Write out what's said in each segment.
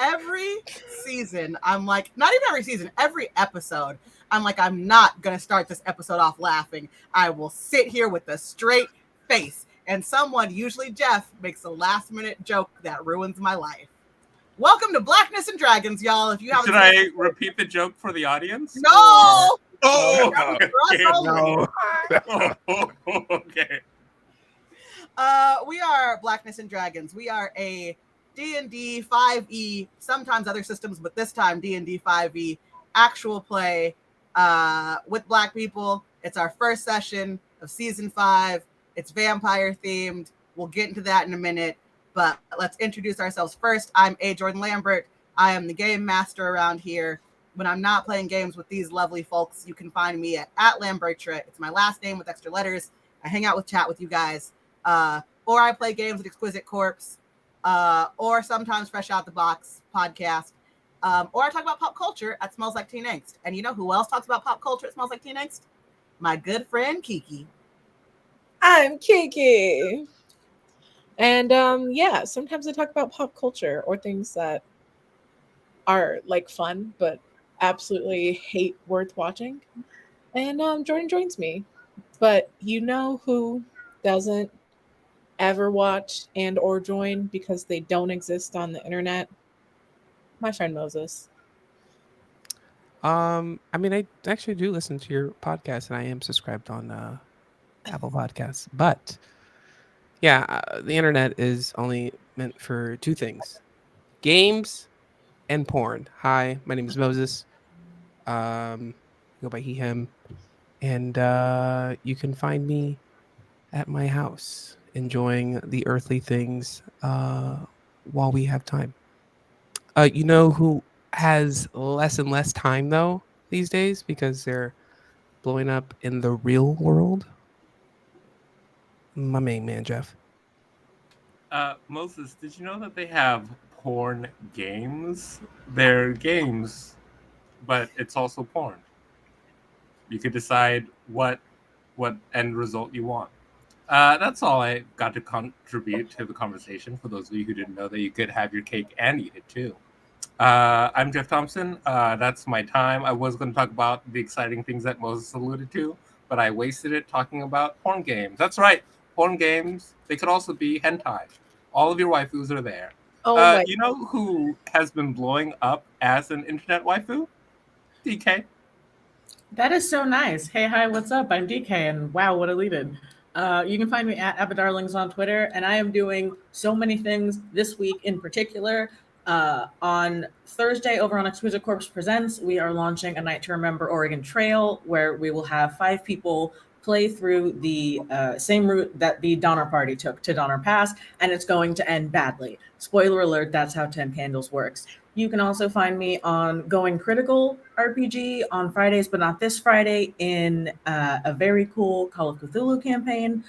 Every season, I'm like, not even every season, every episode, I'm like, I'm not going to start this episode off laughing. I will sit here with a straight face. And someone, usually Jeff, makes a last minute joke that ruins my life. Welcome to Blackness and Dragons, y'all. If you haven't Should I repeat the joke for the audience? No! Oh, okay. We are Blackness and Dragons. We are a D&D 5e, sometimes other systems, but this time D&D 5e actual play with Black people. It's our first session of season 5. It's vampire themed. We'll get into that in a minute, but let's introduce ourselves first. I'm Jordan Lambert. I am the game master around here. When I'm not playing games with these lovely folks, you can find me at Lambertra. It's my last name with extra letters. I hang out with chat with you guys. Or I play games with Exquisite Corpse, or sometimes Fresh Out the Box podcast, or I talk about pop culture at Smells Like Teen Angst. And you know who else talks about pop culture at Smells Like Teen Angst? My good friend Kiki. I'm Kiki. And yeah, sometimes I talk about pop culture or things that are like fun, but absolutely hate worth watching. And Jordan joins me. But you know who doesn't ever watch and or join because they don't exist on the internet? My friend Moses. I mean, I actually do listen to your podcast, and I am subscribed on Apple Podcasts. But yeah, the internet is only meant for two things: games and porn. Hi, my name is Moses. I go by he/him, and you can find me at my house enjoying the earthly things while we have time. You know who has less and less time though these days because they're blowing up in the real world? My main man, Jeff. Moses, did you know that they have porn games? They're games, but it's also porn. You could decide what end result you want. That's all I got to contribute to the conversation. For those of you who didn't know that you could have your cake and eat it too. I'm Jeff Thompson. That's my time. I was going to talk about the exciting things that Moses alluded to, but I wasted it talking about porn games. That's right. Porn games. They could also be hentai. All of your waifus are there. Oh you know who has been blowing up as an internet waifu? DK. That is so nice. Hey, hi, what's up? I'm DK, and wow, what a lead-in. You can find me at Abadarlings on Twitter, and I am doing so many things this week in particular. On Thursday, over on Exquisite Corpse Presents, we are launching A Night to Remember Oregon Trail, where we will have 5 people play through the same route that the Donner Party took to Donner Pass, and it's going to end badly. Spoiler alert, that's how 10 Candles works. You can also find me on Going Critical RPG on Fridays, but not this Friday, in a very cool Call of Cthulhu campaign.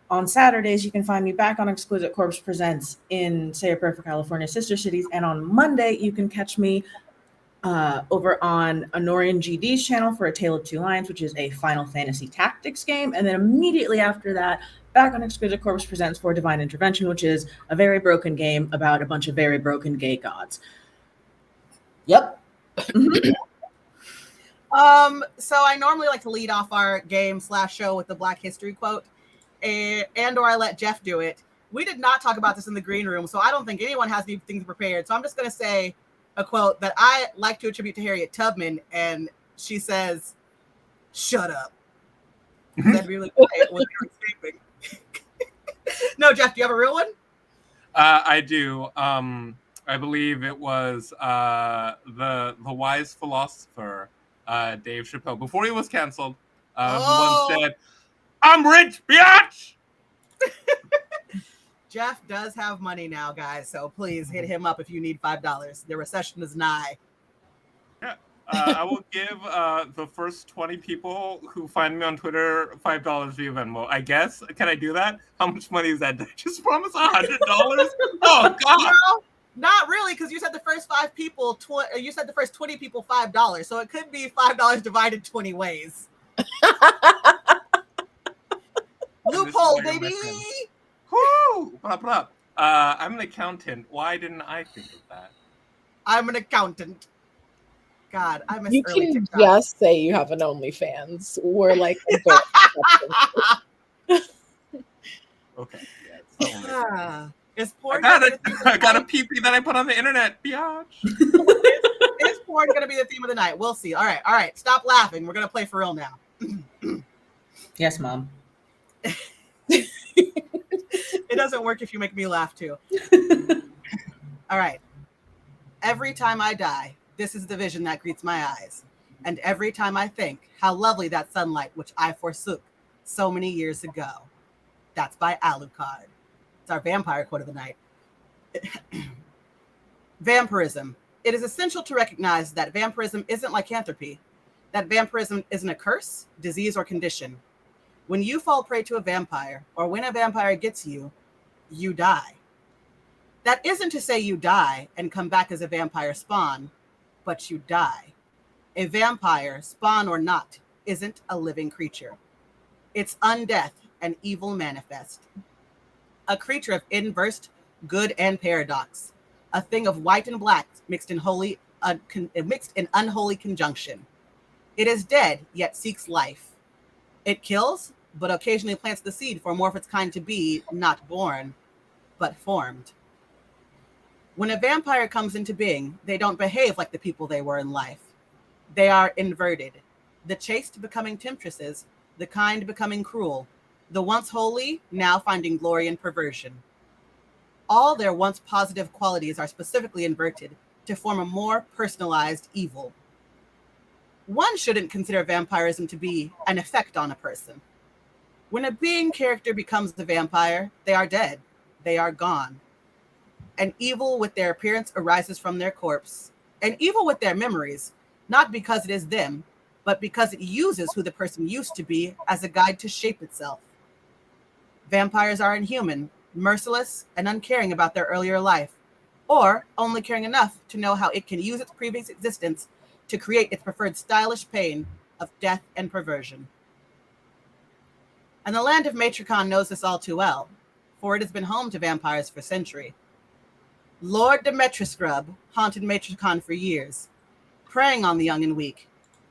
On Saturdays, you can find me back on Exquisite Corpse Presents in Say a Prayer for California Sister Cities. And on Monday, you can catch me over on Honorian GD's channel for A Tale of Two Lions, which is a Final Fantasy Tactics game. And then immediately after that, back on Exquisite Corpse Presents for Divine Intervention, which is a very broken game about a bunch of very broken gay gods. Yep. So I normally like to lead off our game/show with the Black History quote, and or I let Jeff do it. We did not talk about this in the green room, so I don't think anyone has anything prepared. So I'm just going to say a quote that I like to attribute to Harriet Tubman, and she says, "Shut up." Then really quiet when you're escaping. No, Jeff, do you have a real one? I do. I believe it was the wise philosopher Dave Chappelle, before he was canceled, who once said, "I'm rich, biatch." Jeff does have money now, guys, so please hit him up if you need $5. The recession is nigh. Yeah, I will give the first 20 people who find me on Twitter $5 via Venmo. I guess. Can I do that? How much money is that? Did I just promise $100? Oh God! No, not really, because you said the first 5 people. You said the first 20 people $5, so it could be $5 divided 20 ways. Loophole, why you're my baby. friend. Whoo! Blah, blah. I'm an accountant. Why didn't I think of that? I'm an accountant. God, I miss You early can TikTok. just say you have an OnlyFans. We're like adult. Okay, yeah, it's the only. Is I porn got gonna be it. the theme of the I got a night? peepee that I put on the internet, biatch. Is porn gonna be the theme of the night? We'll see. All right. Stop laughing. We're gonna play for real now. Yes, Mom. It doesn't work if you make me laugh too. All right. Every time I die, this is the vision that greets my eyes. And every time I think how lovely that sunlight which I forsook so many years ago. That's by Alucard. It's our vampire quote of the night. Vampirism. It is essential to recognize that vampirism isn't lycanthropy, that vampirism isn't a curse, disease, or condition. When you fall prey to a vampire, or when a vampire gets you, you die. That isn't to say you die and come back as a vampire spawn, but you die. A vampire, spawn or not, isn't a living creature. It's undeath and evil manifest. A creature of inverse good and paradox. A thing of white and black mixed in unholy conjunction. It is dead, yet seeks life. It kills, but occasionally plants the seed for more of its kind to be not born, but formed. When a vampire comes into being, they don't behave like the people they were in life. They are inverted. The chaste becoming temptresses, the kind becoming cruel, the once holy now finding glory in perversion. All their once positive qualities are specifically inverted to form a more personalized evil. One shouldn't consider vampirism to be an effect on a person. When a being character becomes the vampire, they are dead. They are gone. An evil with their appearance arises from their corpse. An evil with their memories, not because it is them, but because it uses who the person used to be as a guide to shape itself. Vampires are inhuman, merciless, and uncaring about their earlier life, or only caring enough to know how it can use its previous existence to create its preferred stylish pain of death and perversion. And the land of Matricon knows this all too well, for it has been home to vampires for centuries. Lord Demetriscrub haunted Matricon for years, preying on the young and weak,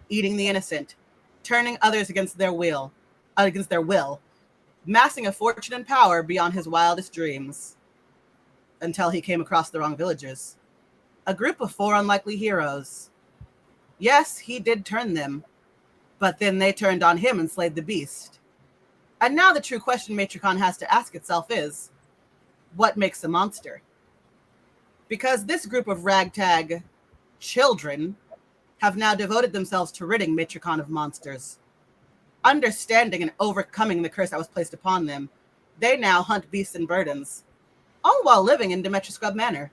eating the innocent, turning others against their will, massing a fortune and power beyond his wildest dreams, until he came across the wrong villagers. A group of 4 unlikely heroes. Yes, he did turn them, but then they turned on him and slayed the beast. And now the true question Matricon has to ask itself is, what makes a monster? Because this group of ragtag children have now devoted themselves to ridding Matricon of monsters. Understanding and overcoming the curse that was placed upon them, they now hunt beasts and burdens, all while living in Demetriscrub Manor.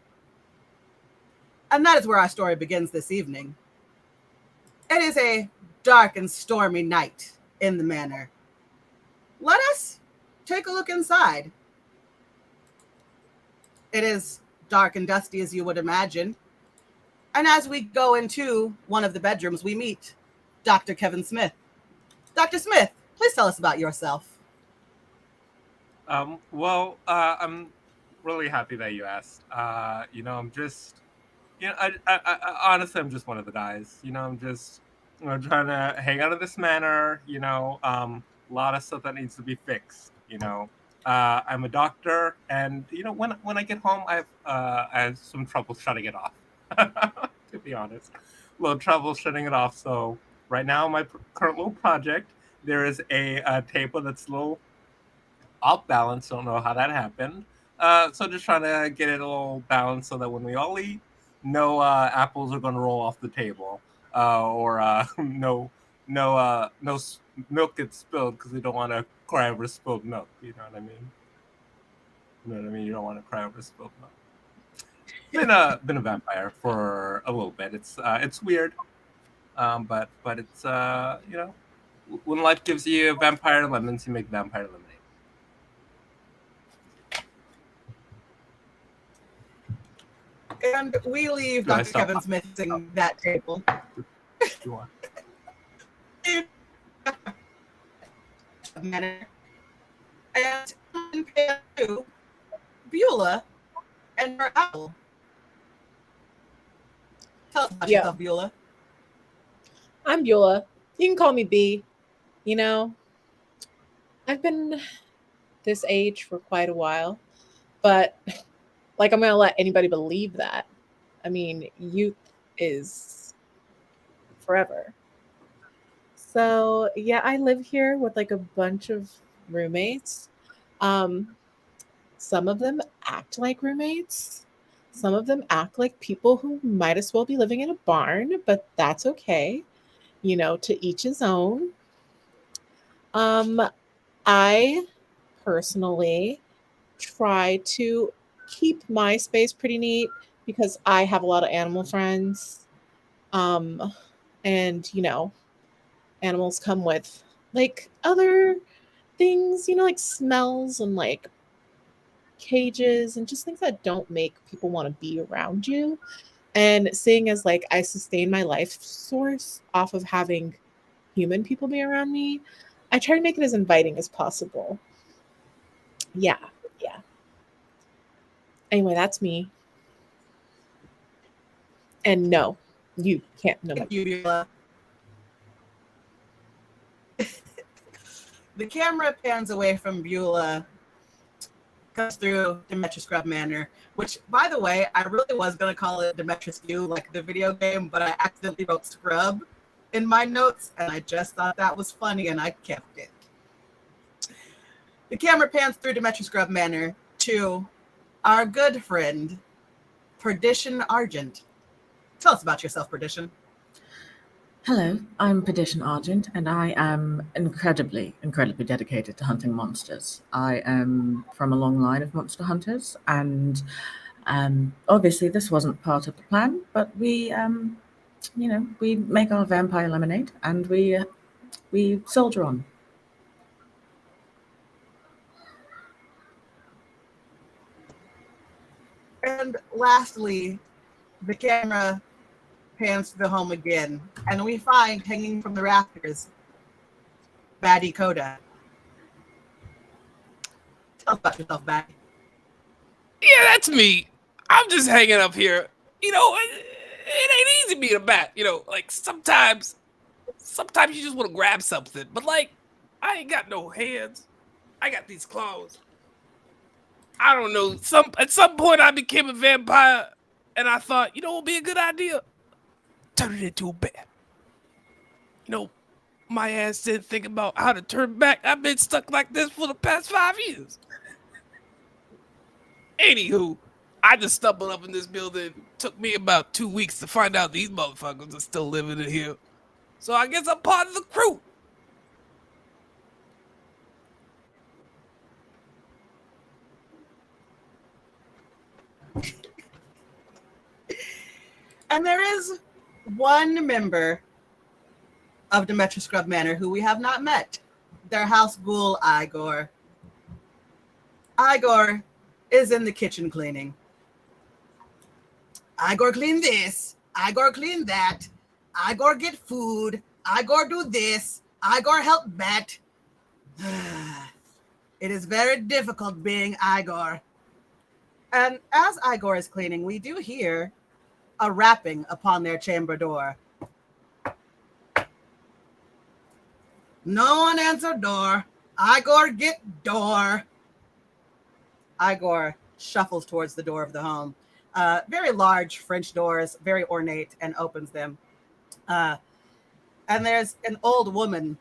And that is where our story begins this evening. It is a dark and stormy night in the manor. Let us take a look inside. It is dark and dusty as you would imagine. And as we go into one of the bedrooms, we meet Dr. Kevin Smith. Dr. Smith, please tell us about yourself. I'm really happy that you asked. I'm just, honestly, I'm just one of the guys. I'm just, trying to hang out in this manor. A lot of stuff that needs to be fixed. I'm a doctor, and when I get home, I have some trouble shutting it off. To be honest, a little trouble shutting it off. So right now, my current little project, there is a table that's a little off balance. Don't know how that happened. So just trying to get it a little balanced so that when we all eat, no apples are going to roll off the table, or no milk gets spilled because we don't want to cry over spilled milk. You know what I mean? You don't want to cry over spilled milk. Been a vampire for a little bit. It's weird, but it's when life gives you vampire lemons, you make vampire lemonade. And we leave Dr. Kevin Smith sitting that table. You want? And in pan 2, Beulah and her owl. Tell us about Yeah. yourself, Beulah. I'm Beulah. You can call me B. You know, I've been this age for quite a while, but like I'm gonna let anybody believe that. I mean, youth is forever. So yeah, I live here with like a bunch of roommates. Um, some of them act like roommates. Some of them act like people who might as well be living in a barn, but that's okay. You know, to each his own. Um, I personally try to keep my space pretty neat because I have a lot of animal friends. Um, and you know, animals come with like other things, you know, like smells and like cages and just things that don't make people want to be around you. And seeing as like I sustain my life source off of having human people be around me, I try to make it as inviting as possible. Yeah, yeah. Anyway, that's me. And no, you can't know my. Thank you, Beulah. The camera pans away from Beulah, comes through Demetrius Scrub Manor, which, by the way, I really was going to call it Demetrius U, like the video game, but I accidentally wrote Scrub in my notes, and I just thought that was funny, and I kept it. The camera pans through Demetrius Scrub Manor to our good friend, Perdition Argent. Tell us about yourself, Perdition. Hello, I'm Perdition Argent, and I am incredibly dedicated to hunting monsters. I am from a long line of monster hunters, and obviously this wasn't part of the plan, but we make our vampire lemonade, and we soldier on. And lastly, the camera pans to the home again, and we find hanging from the rafters Baddie Coda. Tell us about yourself, Baddie. Yeah, that's me. I'm just hanging up here. You know, it ain't easy being a bat. You know, like sometimes you just want to grab something, but like I ain't got no hands. I got these claws. I don't know. At some point I became a vampire, and I thought, you know, what would be a good idea? Turn it into a bat. You know, my ass didn't think about how to turn back. I've been stuck like this for the past 5 years. Anywho, I just stumbled up in this building. Took me about 2 weeks to find out these motherfuckers are still living in here. So I guess I'm part of the crew. And there is one member of Demetrius Scrub Manor who we have not met. Their house ghoul, Igor. Igor is in the kitchen cleaning. Igor clean this. Igor clean that. Igor get food. Igor do this. Igor help bat. It is very difficult being Igor. And as Igor is cleaning, we do hear a rapping upon their chamber door. No one answer door. Igor get door. Igor shuffles towards the door of the home. Very large French doors, very ornate, and opens them. And there's an old woman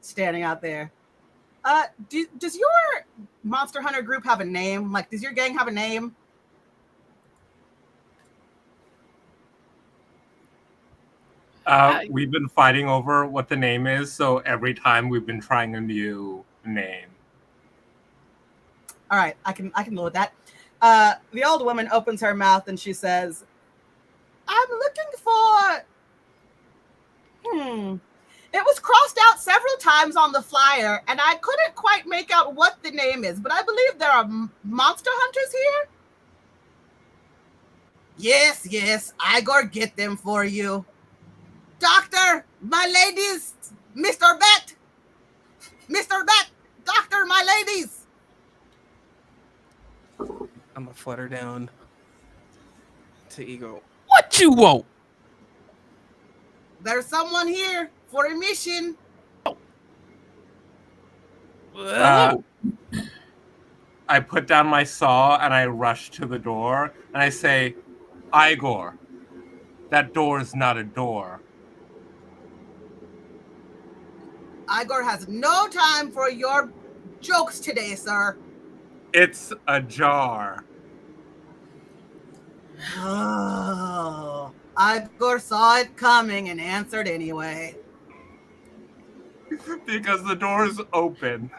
standing out there. Does your Monster Hunter group have a name? Like, does your gang have a name? We've been fighting over what the name is, so every time we've been trying a new name. All right, I can go with that. The old woman opens her mouth and she says, I'm looking for... It was crossed out several times on the flyer, and I couldn't quite make out what the name is, but I believe there are monster hunters here? Yes, Igor get them for you. Doctor, my ladies, Mr. Bat, Doctor, my ladies. I'm gonna flutter down to Eagle. What you want? There's someone here for a mission. Hello. I put down my saw and I rush to the door and I say, Igor, that door is not a door. Igor has no time for your jokes today, sir. It's a jar. Oh, Igor saw it coming and answered anyway. Because the door's open.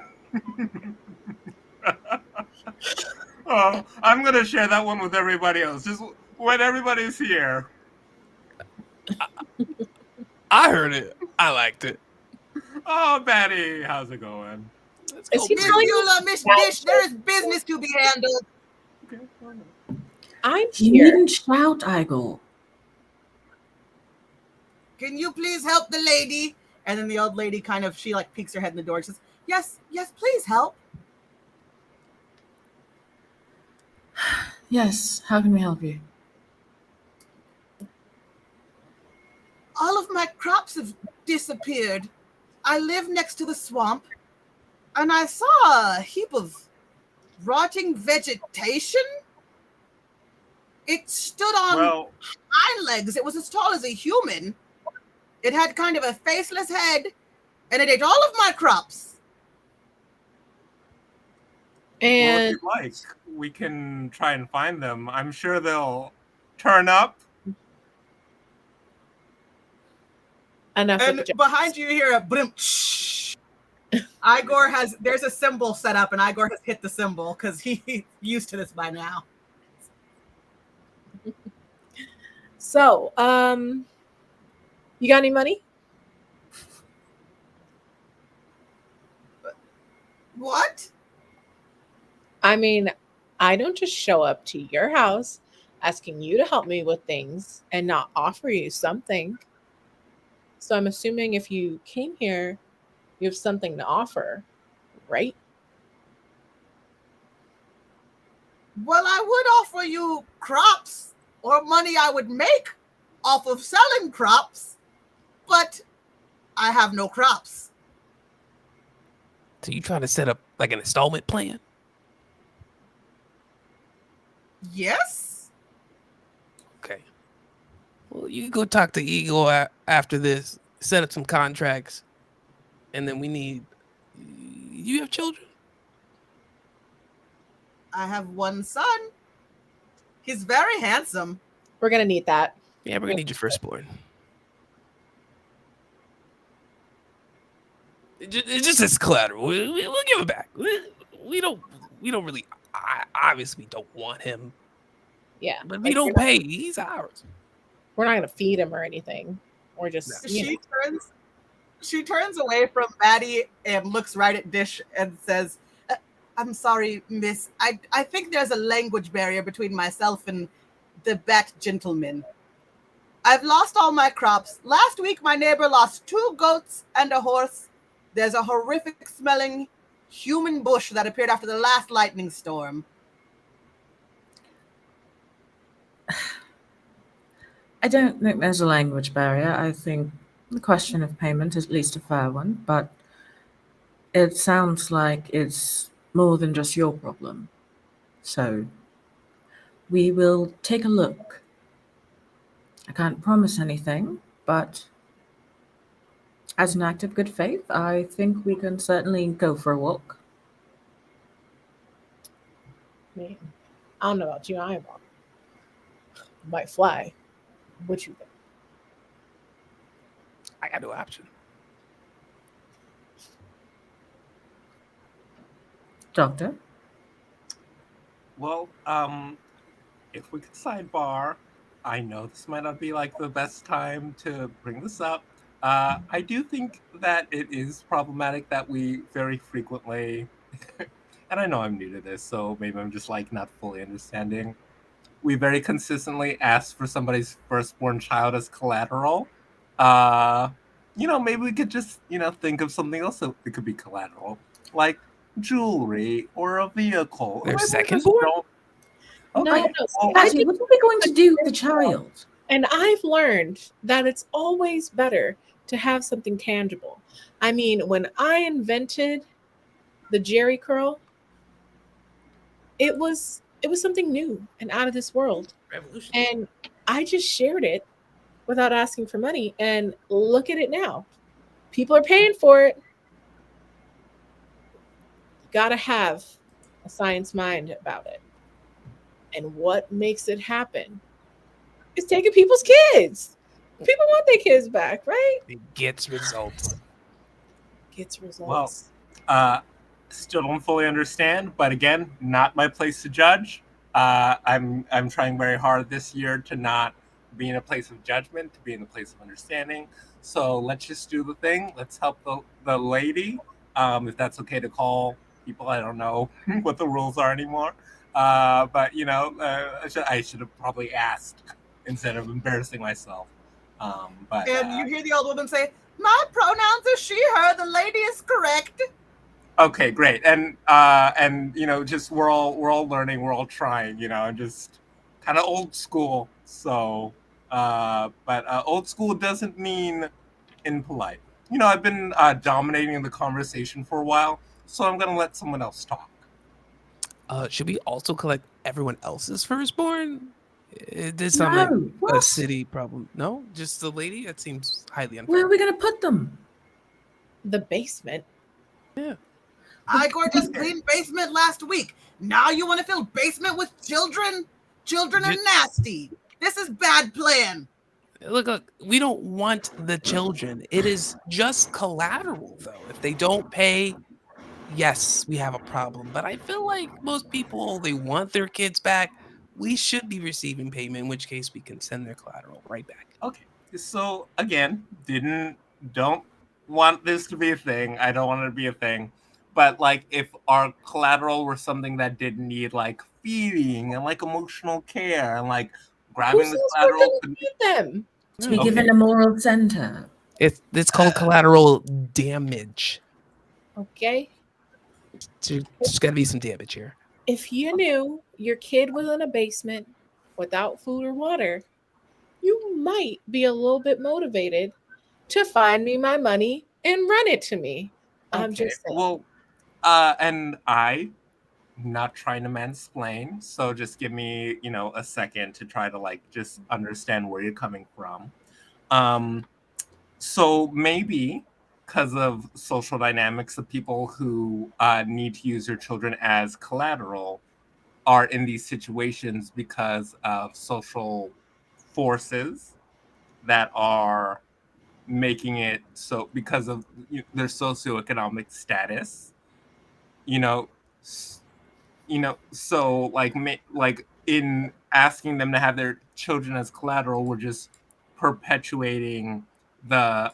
Oh, I'm going to share that one with everybody else. Just when everybody's here. I heard it. I liked it. Oh, Betty, how's it going? Let's Is go. he Miss telling Beulah, Miss Dish, there is business to be handled. Okay. I'm You here. needn't shout, Igor. Can you please help the lady? And then the old lady she peeks her head in the door and says, yes, please help. Yes, how can we help you? All of my crops have disappeared. I live next to the swamp, and I saw a heap of rotting vegetation. It stood on hind legs. It was as tall as a human. It had kind of a faceless head, and it ate all of my crops. And Well, if you'd like, we can try and find them. I'm sure they'll turn up. enough And with the behind you hear a brim. There's a symbol set up, and Igor has hit the symbol because he's used to this by now. So, you got any money? What? I mean, I don't just show up to your house asking you to help me with things and not offer you something. So I'm assuming if you came here, you have something to offer, right? Well, I would offer you crops or money I would make off of selling crops, but I have no crops. So you trying to set up like an installment plan? Yes? Okay. Well, you can go talk to Eagle after this, set up some contracts, and then we need. You have children? I have one son. He's very handsome. We're going to need that. Yeah, we're gonna need your firstborn. It's just as collateral. We'll give it back. We don't really. I obviously don't want him. Yeah. But if you don't pay, he's ours. We're not going to feed him or anything. We're just, She turns away from Maddie and looks right at Dish and says, I'm sorry, miss. I think there's a language barrier between myself and the Bat gentleman. I've lost all my crops. Last week, my neighbor lost 2 goats and a horse. There's a horrific smelling human bush that appeared after the last lightning storm. I don't think there's a language barrier. I think the question of payment is at least a fair one, but it sounds like it's more than just your problem. So we will take a look. I can't promise anything, but as an act of good faith, I think we can certainly go for a walk. man, I don't know about you. I might fly. What you think? I got no option. Doctor? Well, if we could sidebar, I know this might not be like the best time to bring this up. I do think that it is problematic that we very frequently, and I know I'm new to this, so maybe I'm just like not fully understanding. We very consistently ask for somebody's firstborn child as collateral. Maybe we could just, think of something else that it could be collateral, like jewelry or a vehicle. Their Maybe we just secondborn? Okay. No, no. See, Patty, what are we going to do with the child? And I've learned that it's always better to have something tangible. I mean, when I invented the Jerry curl, it was something new and out of this world. Revolution. And I just shared it without asking for money. And look at it now. People are paying for it. Gotta have a science mind about it. And what makes it happen is taking people's kids. People want their kids back, right? It gets results. Gets results. Still don't fully understand, but again, not my place to judge. I'm trying very hard this year to not be in a place of judgment, to be in a place of understanding. So let's just do the thing. Let's help the lady, if that's okay to call people. I don't know what the rules are anymore. But I should have probably asked instead of embarrassing myself. And you hear the old woman say, "My pronouns are she, her. The lady is correct." Okay, great. And just we're all learning, we're all trying, and just kind of old school. So, but old school doesn't mean impolite. I've been dominating the conversation for a while, so I'm gonna let someone else talk. Should we also collect everyone else's firstborn? It did sound like a what? city problem. No, just the lady. That seems highly unfair. Where are we going to put them? The basement. Yeah. Igor just cleaned basement last week. Now you want to fill basement with children? Children are nasty. This is bad plan. Look, we don't want the children. It is just collateral, though. If they don't pay, yes, we have a problem. But I feel like most people, they want their kids back. We should be receiving payment, in which case we can send their collateral right back. Okay. So again, don't want this to be a thing. I don't want it to be a thing. But like if our collateral were something that didn't need like feeding and like emotional care and like grabbing the collateral them to be given a moral center. It's called collateral damage. Okay. There's got to be some damage here. If you knew your kid was in a basement without food or water, you might be a little bit motivated to find me my money and run it to me. I'm just saying. Well, and I'm not trying to mansplain, so just give me, a second to try to like just understand where you're coming from. So maybe because of social dynamics, the people who need to use their children as collateral are in these situations because of social forces that are making it so because of their socioeconomic status, so like in asking them to have their children as collateral, we're just perpetuating the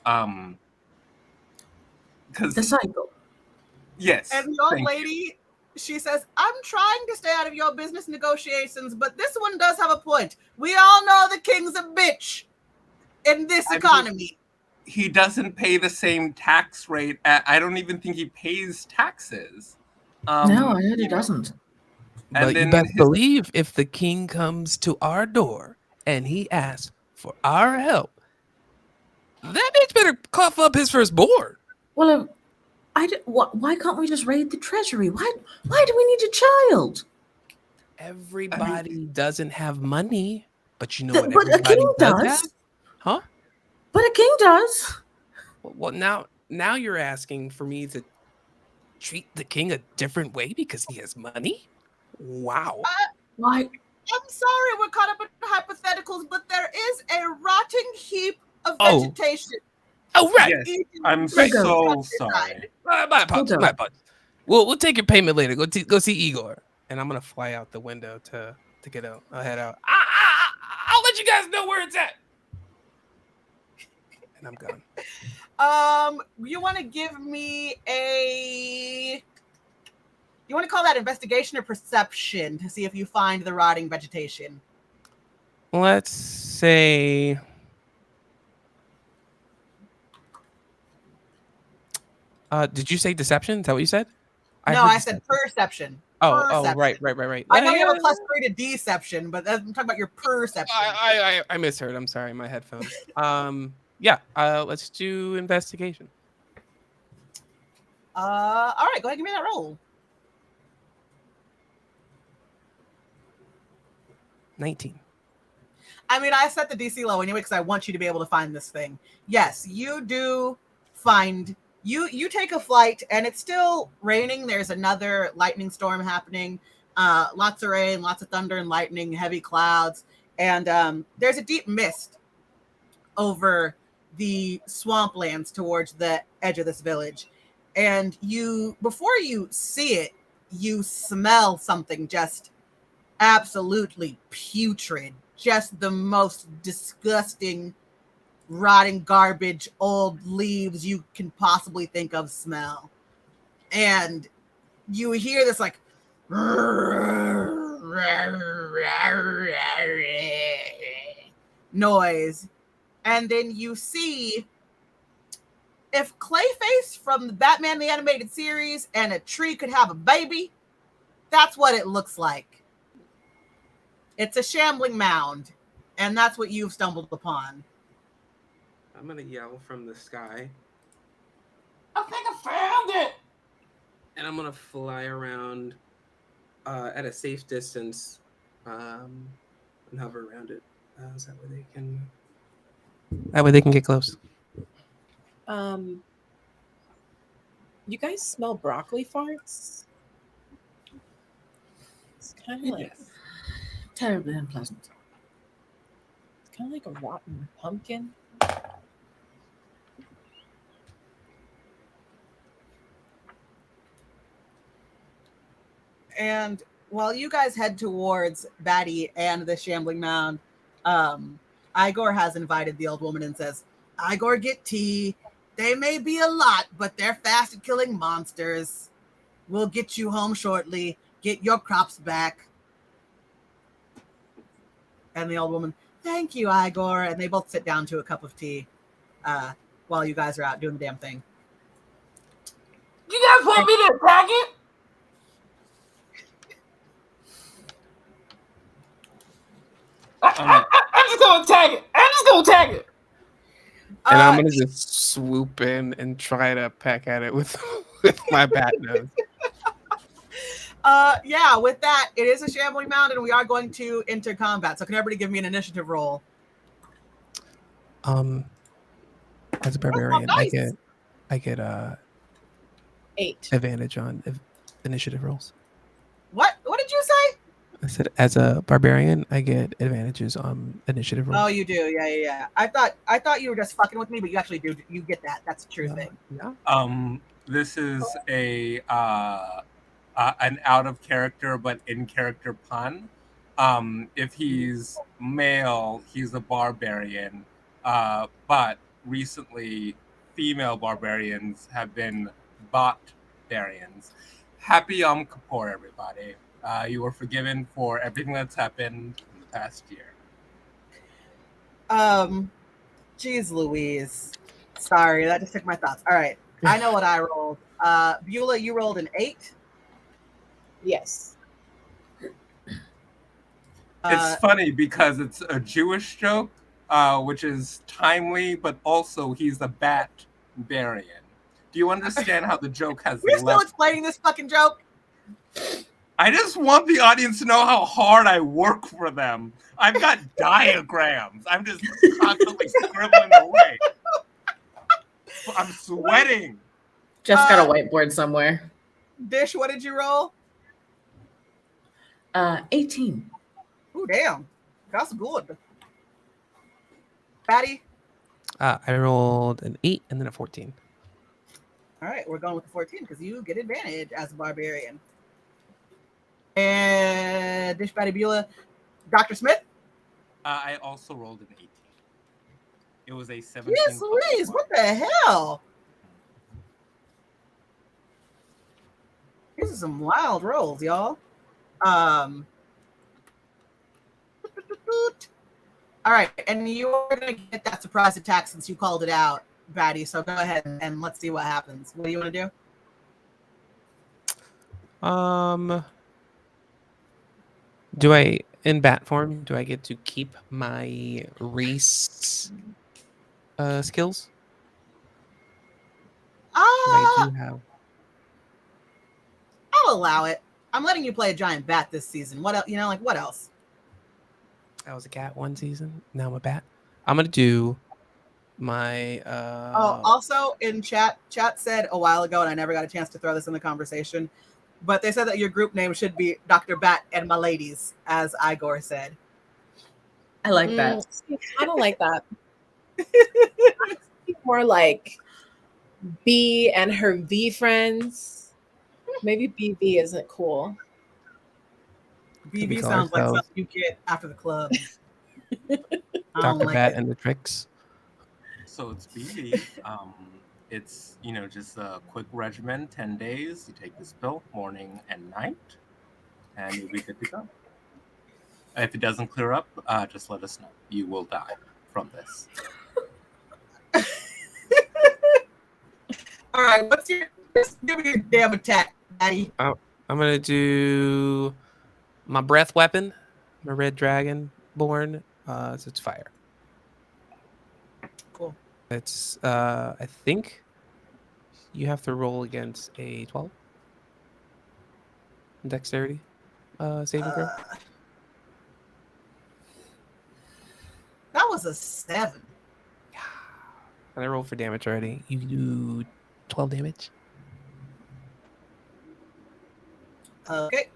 cycle. Yes. And the old lady, she says, "I'm trying to stay out of your business negotiations, but this one does have a point. We all know the king's a bitch in this economy." He doesn't pay the same tax rate. I don't even think he pays taxes. No, I heard he doesn't. But you best believe if the king comes to our door and he asks for our help, that bitch better cough up his firstborn. Well, why can't we just raid the treasury? Why do we need a child? Everybody doesn't have money, but you know what? But a king does. Huh? But a king does. Well, now you're asking for me to treat the king a different way because he has money? Wow. Why? I'm sorry we're caught up in hypotheticals, but there is a rotting heap of vegetation. Oh, right. Yes, I'm so sorry. My apologies. My apologies. We'll take your payment later. Go see Igor, and I'm gonna fly out the window to get out. I'll head out. I'll let you guys know where it's at. And I'm gone. You want to give me you want to call that investigation or perception to see if you find the rotting vegetation? Let's say did you say deception? Is that what you said? I said perception. Oh, perception. right. I know you have a +3 to deception, but I'm talking about your perception. I misheard. I'm sorry, my headphones. Yeah. Let's do investigation. All right, go ahead and give me that roll. 19. I mean, I set the DC low anyway because I want you to be able to find this thing. Yes, you do find you take a flight, and it's still raining. There's another lightning storm happening. Lots of rain, lots of thunder and lightning, heavy clouds, and there's a deep mist over the swamplands towards the edge of this village. And before you see it, you smell something just absolutely putrid, just the most disgusting, rotting garbage, old leaves you can possibly think of smell. And you hear this like noise, and then you see, if Clayface from the Batman the Animated Series and a tree could have a baby, that's what it looks like. It's a shambling mound, and that's what you've stumbled upon. I'm gonna yell from the sky. I think I found it. And I'm gonna fly around at a safe distance and hover around it. So that way they can get close. You guys smell broccoli farts? It's kind of like terribly unpleasant. It's kind of like a rotten pumpkin. And while you guys head towards Batty and the shambling mound, Igor has invited the old woman and says, Igor, get tea. They may be a lot, but they're fast at killing monsters. We'll get you home shortly. Get your crops back. And the old woman, thank you, Igor. And they both sit down to a cup of tea while you guys are out doing the damn thing. You guys want me to attack it? I'm just gonna attack it. And I'm gonna just swoop in and try to peck at it with my bat nose. Yeah, with that, it is a shambling mound, and we are going to enter combat. So can everybody give me an initiative roll? As a barbarian, nice. I get 8 advantage on initiative rolls. What did you say? I said, as a barbarian, I get advantages on initiative rolls. Oh, you do, yeah. I thought you were just fucking with me, but you actually do. You get that. That's a true thing. Yeah. This is an out of character but in character pun. If he's male, he's a barbarian. But recently, female barbarians have been bot-barians. Happy Yom Kippur, everybody. You were forgiven for everything that's happened in the past year. Jeez Louise. Sorry, that just took my thoughts. All right. I know what I rolled. Beulah, you rolled an 8. Yes. It's funny because it's a Jewish joke, which is timely, but also he's a bat-barian. Do you understand how the joke has We're still explaining this fucking joke? I just want the audience to know how hard I work for them. I've got diagrams. I'm just constantly scribbling away. I'm sweating. Jeff's got a whiteboard somewhere. Dish, what did you roll? 18. Ooh, damn. That's good. Patty? I rolled an 8 and then a 14. All right, we're going with the 14 because you get advantage as a barbarian. And Dish, Patty, Beulah. Dr. Smith? I also rolled an 18. It was a 17. Yes, Louise, what the hell? These are some wild rolls, y'all. All right, and you're gonna get that surprise attack since you called it out, Batty. So go ahead and let's see what happens. What do you want to do? Do I, in bat form, do I get to keep my race skills? 'Cause I do have. I'll allow it. I'm letting you play a giant bat this season. What else? You know, like what else? I was a cat one season. Now I'm a bat. I'm gonna do my. Oh, also in chat said a while ago, and I never got a chance to throw this in the conversation, but they said that your group name should be Dr. Bat and My Ladies, as Igor said. I like that. I don't like that. More like B and her V friends. Maybe BV isn't cool. BB call sounds like ourselves something you get after the club. I don't Dr. like Bat it. and the Tricks. So it's BB. It's just a quick regimen, 10 days. You take this pill morning and night, and you'll be good to go. If it doesn't clear up, just let us know. You will die from this. All right, give me your damn attack, Daddy. I'm gonna do my breath weapon, my red dragon born. So it's fire. Cool. It's I think you have to roll against a 12 dexterity saving throw. That was a 7. And I rolled for damage already. You do 12 damage. Okay.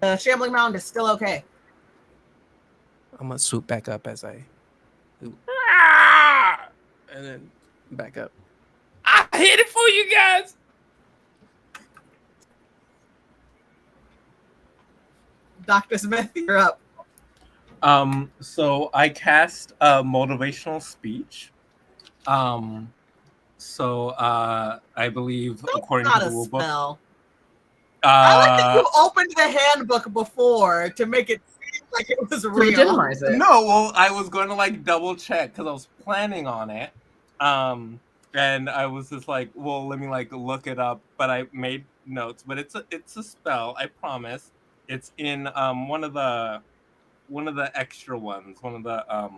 The shambling mound is still okay. I'm gonna swoop back up as I and then back up. I hit it for you guys. Dr. Smith, you're up. So I cast a motivational speech. I believe That's according not to a the rule book. spell. I like that you opened the handbook before to make it seem like it was real. Legitimize it. No, well, I was going to like double check because I was planning on it. And I was just like, well, let me like look it up. But I made notes. But it's a spell. I promise. It's in one of the extra ones, one of the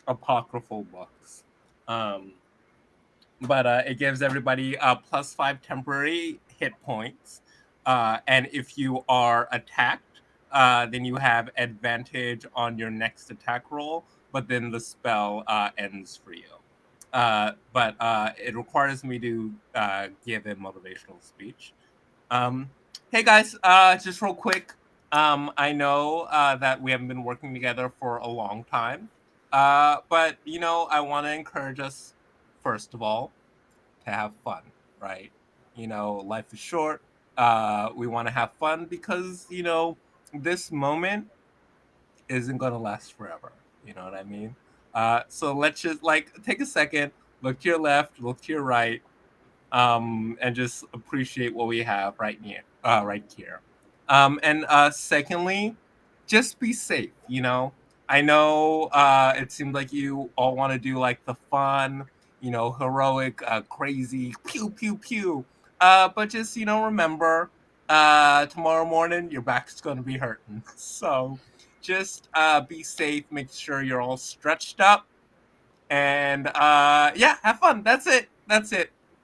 apocryphal books. But it gives everybody +5 temporary hit points. And if you are attacked, then you have advantage on your next attack roll, but then the spell ends for you. But it requires me to give a motivational speech. Hey guys, just real quick. I know that we haven't been working together for a long time, but I want to encourage us, first of all, to have fun, right? Life is short. We want to have fun because this moment isn't gonna last forever. You know what I mean? So let's just like take a second, look to your left, look to your right, and just appreciate what we have right here. And secondly, just be safe. I know it seemed like you all want to do like the fun, heroic, crazy, pew pew pew. But just remember, tomorrow morning your back's gonna be hurting. So just be safe. Make sure you're all stretched up, and yeah, have fun. That's it.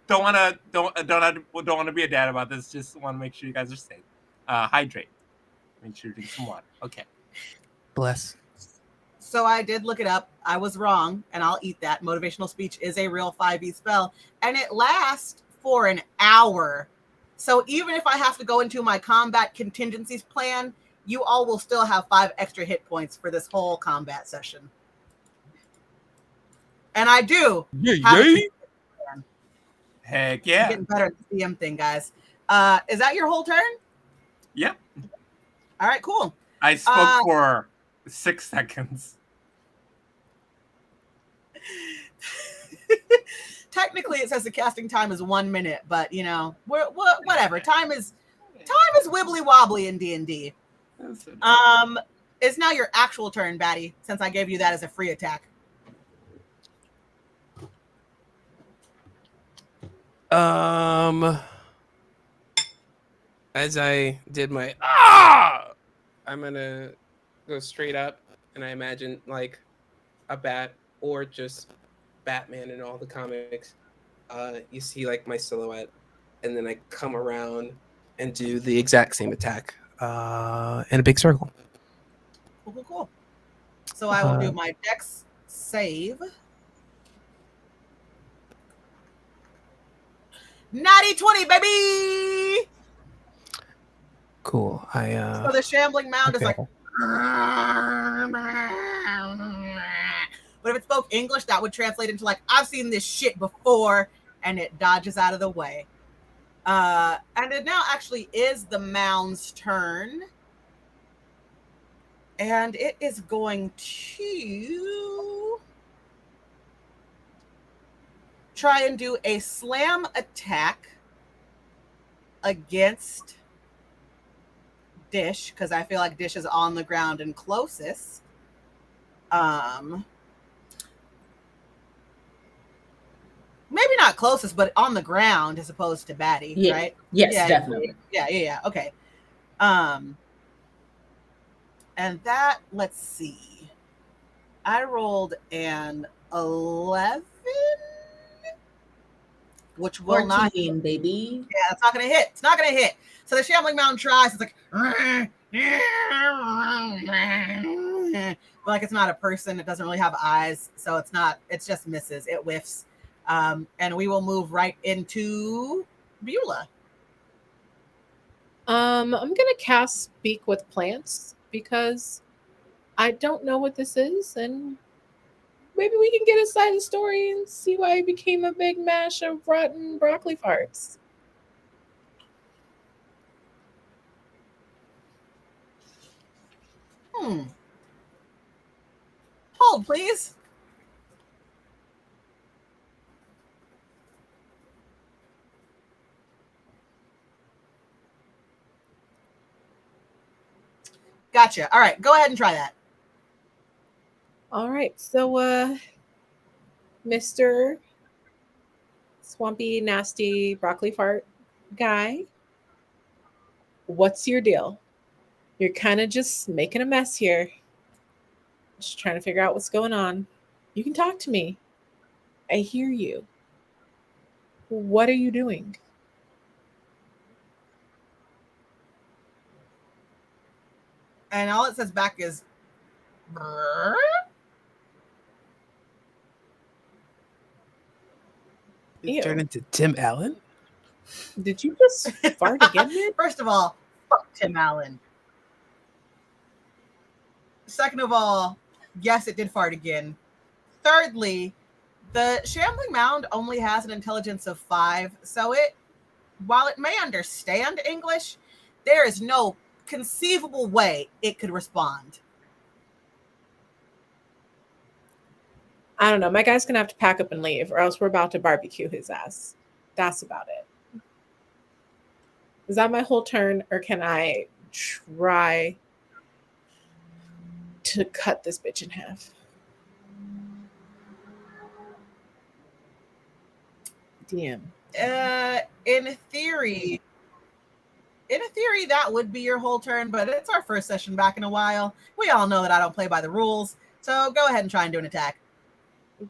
Don't want to be a dad about this. Just want to make sure you guys are safe. Hydrate. Make sure you drink some water. Okay. Bless. So I did look it up. I was wrong, and I'll eat that. Motivational speech is a real 5e spell, and it lasts for an hour. So even if I have to go into my combat contingencies plan, you all will still have 5 extra hit points for this whole combat session. And I do. Yay! Heck I'm yeah. getting better at the CM thing, guys. Is that your whole turn? Yep. All right, cool. I spoke for 6 seconds. Technically, it says the casting time is 1 minute, but whatever. Time is wibbly wobbly in D&D. It's now your actual turn, Batty, since I gave you that as a free attack. As I did my I'm gonna go straight up, and I imagine like a bat or just Batman in all the comics. You see like my silhouette, and then I come around and do the exact same attack in a big circle. Cool. So I will do my dex save. Natty 20, baby! Cool. So the shambling mound is like. But if it spoke English, that would translate into like, I've seen this shit before, and it dodges out of the way. And it now actually is the mound's turn. And it is going to try and do a slam attack against Dish, because I feel like Dish is on the ground and closest. Maybe not closest, but on the ground as opposed to Batty, right? Yes, definitely. Yeah. Okay. And that, let's see. I rolled an 11, which will 14, not, baby. Yeah, it's not gonna hit. It's not gonna hit. So the shambling mound tries. It's like, but like it's not a person. It doesn't really have eyes, so it's not. It's just misses. It whiffs. And we will move right into Beulah. I'm gonna cast Speak with Plants because I don't know what this is, and maybe we can get inside the story and see why it became a big mash of rotten broccoli farts. Hold, please. Gotcha. All right, go ahead and try that. All right, so Mr. Swampy, nasty broccoli fart guy, what's your deal? You're kind of just making a mess here. Just trying to figure out what's going on. You can talk to me. I hear you. What are you doing? And all it says back is, "Brr." Ew. Turn into Tim Allen? Did you just fart again, man? First of all, fuck Tim Allen. Second of all, yes, it did fart again. Thirdly, the shambling mound only has an intelligence of 5, so while it may understand English, there is no conceivable way it could respond. I don't know. My guy's gonna have to pack up and leave, or else we're about to barbecue his ass. That's about it. Is that my whole turn, or can I try to cut this bitch in half? DM. In theory, that would be your whole turn, but it's our first session back in a while. We all know that I don't play by the rules, so go ahead and try and do an attack.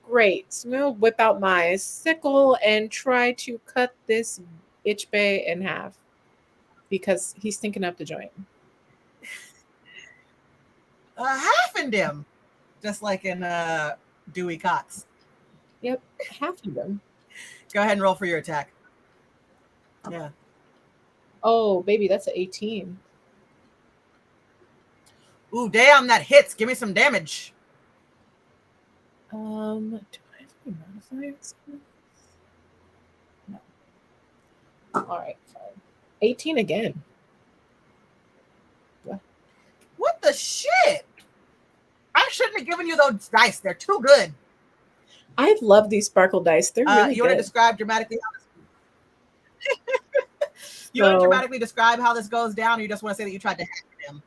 Great. So I'm gonna whip out my sickle and try to cut this itch bay in half because he's stinking up the joint. Halfened him, just like in Dewey Cox. Yep, half of them. Go ahead and roll for your attack. Yeah. Oh, baby, that's an 18. Ooh, damn, that hits. Give me some damage. Do I have any modifiers? No. All right, fine. 18 again. What the shit? I shouldn't have given you those dice. They're too good. I love these sparkle dice. They're really you want to good. describe dramatically how this You want to dramatically describe how this goes down, or you just want to say that you tried to hack him?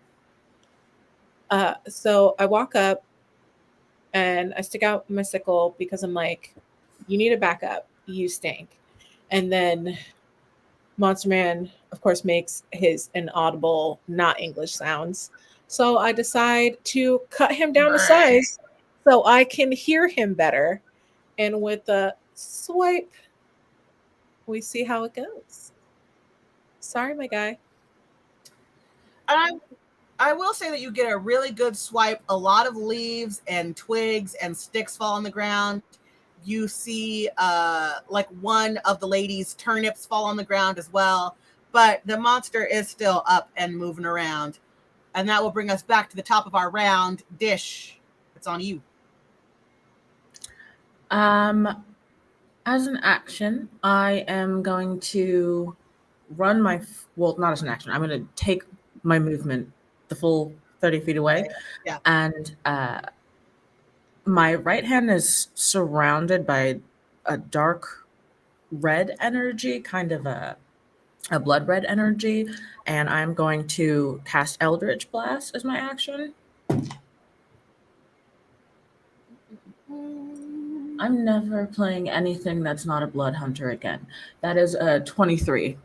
So I walk up and I stick out my sickle because I'm like, you need to back up. You stink. And then Monster Man, of course, makes his inaudible, not English sounds. So I decide to cut him down to size so I can hear him better. And with a swipe, we see how it goes. Sorry, my guy. I will say that you get a really good swipe. A lot of leaves and twigs and sticks fall on the ground. You see like one of the lady's turnips fall on the ground as well. But the monster is still up and moving around. And that will bring us back to the top of our round. Dish, it's on you. As an action, I am going to run well, not as an action. I'm going to take my movement the full 30 feet away. Yeah. And my right hand is surrounded by a dark red energy, kind of a blood red energy. And I'm going to cast Eldritch Blast as my action. I'm never playing anything that's not a blood hunter again. That is a 23.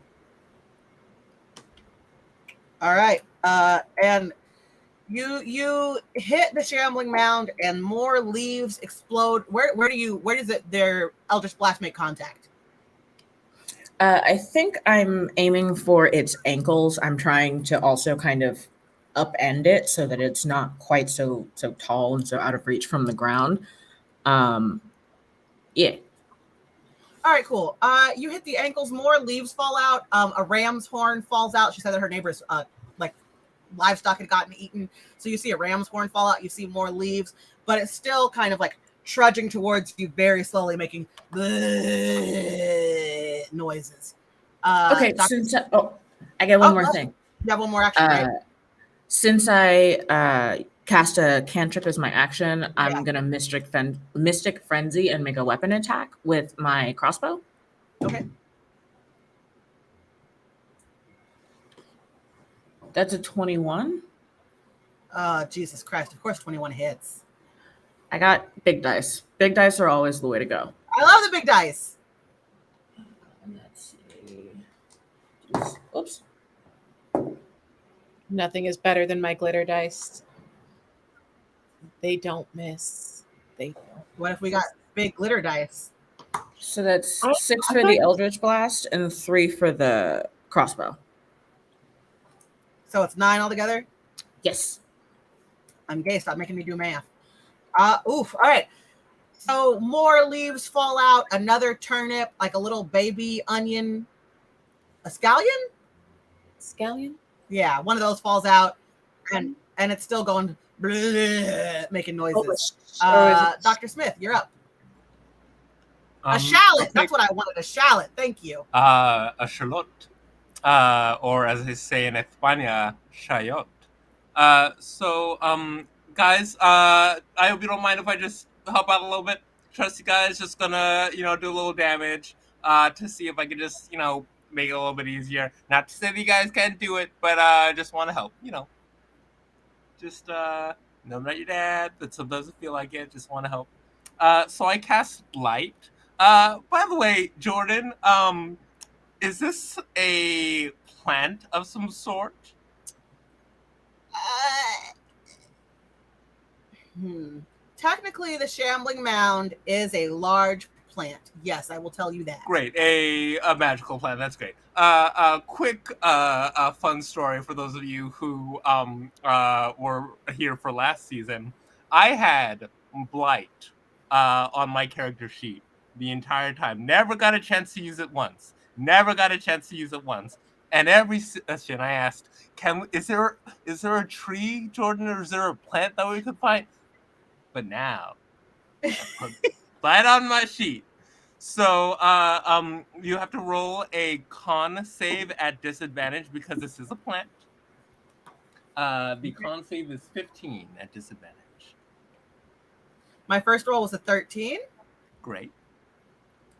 All right. And you hit the shambling mound and more leaves explode. Where does their Eldritch Blast make contact? I think I'm aiming for its ankles. I'm trying to also kind of upend it so that it's not quite so tall and so out of reach from the ground. Yeah. All right, cool. You hit the ankles, more leaves fall out. A ram's horn falls out. She said that her neighbor's like livestock had gotten eaten. So you see a ram's horn fall out. You see more leaves, but it's still kind of like trudging towards you very slowly, making noises. Okay, I get one more thing. You have one more action, right? Since I cast a cantrip as my action, I'm gonna Mystic Frenzy and make a weapon attack with my crossbow. Okay. That's a 21. Jesus Christ! Of course, 21 hits. I got big dice. Big dice are always the way to go. I love the big dice. Let's see. Oops. Nothing is better than my glitter dice. They don't miss. They don't. What if we got big glitter dice? So that's 6 for the Eldritch Blast and 3 for the crossbow. So it's 9 altogether? Yes. I'm gay. Stop making me do math. Oof. All right. So more leaves fall out. Another turnip, like a little baby onion. A scallion? Scallion? Yeah, one of those falls out, and it's still going, bleh, making noises. Dr. Smith, you're up. A shallot. That's what I wanted. A shallot. Thank you. A shallot. Or as they say in España, shallot. Guys, I hope you don't mind if I just help out a little bit. Trust you guys, just gonna, do a little damage, to see if I can just, make it a little bit easier. Not to say that you guys can't do it, but just want to help, Just, know I'm not your dad, but sometimes I feel like it, just want to help. So I cast Blight. By the way, Jordan, is this a plant of some sort? Technically, the shambling mound is a large plant. Yes, I will tell you that. Great, a magical plant. That's great. A quick, fun story for those of you who were here for last season. I had Blight on my character sheet the entire time. Never got a chance to use it once. And every session I asked, is there a tree, Jordan, or is there a plant that we could find? But now, I put Blight on my sheet. So, you have to roll a con save at disadvantage because this is a plant. The con save is 15 at disadvantage. My first roll was a 13. Great.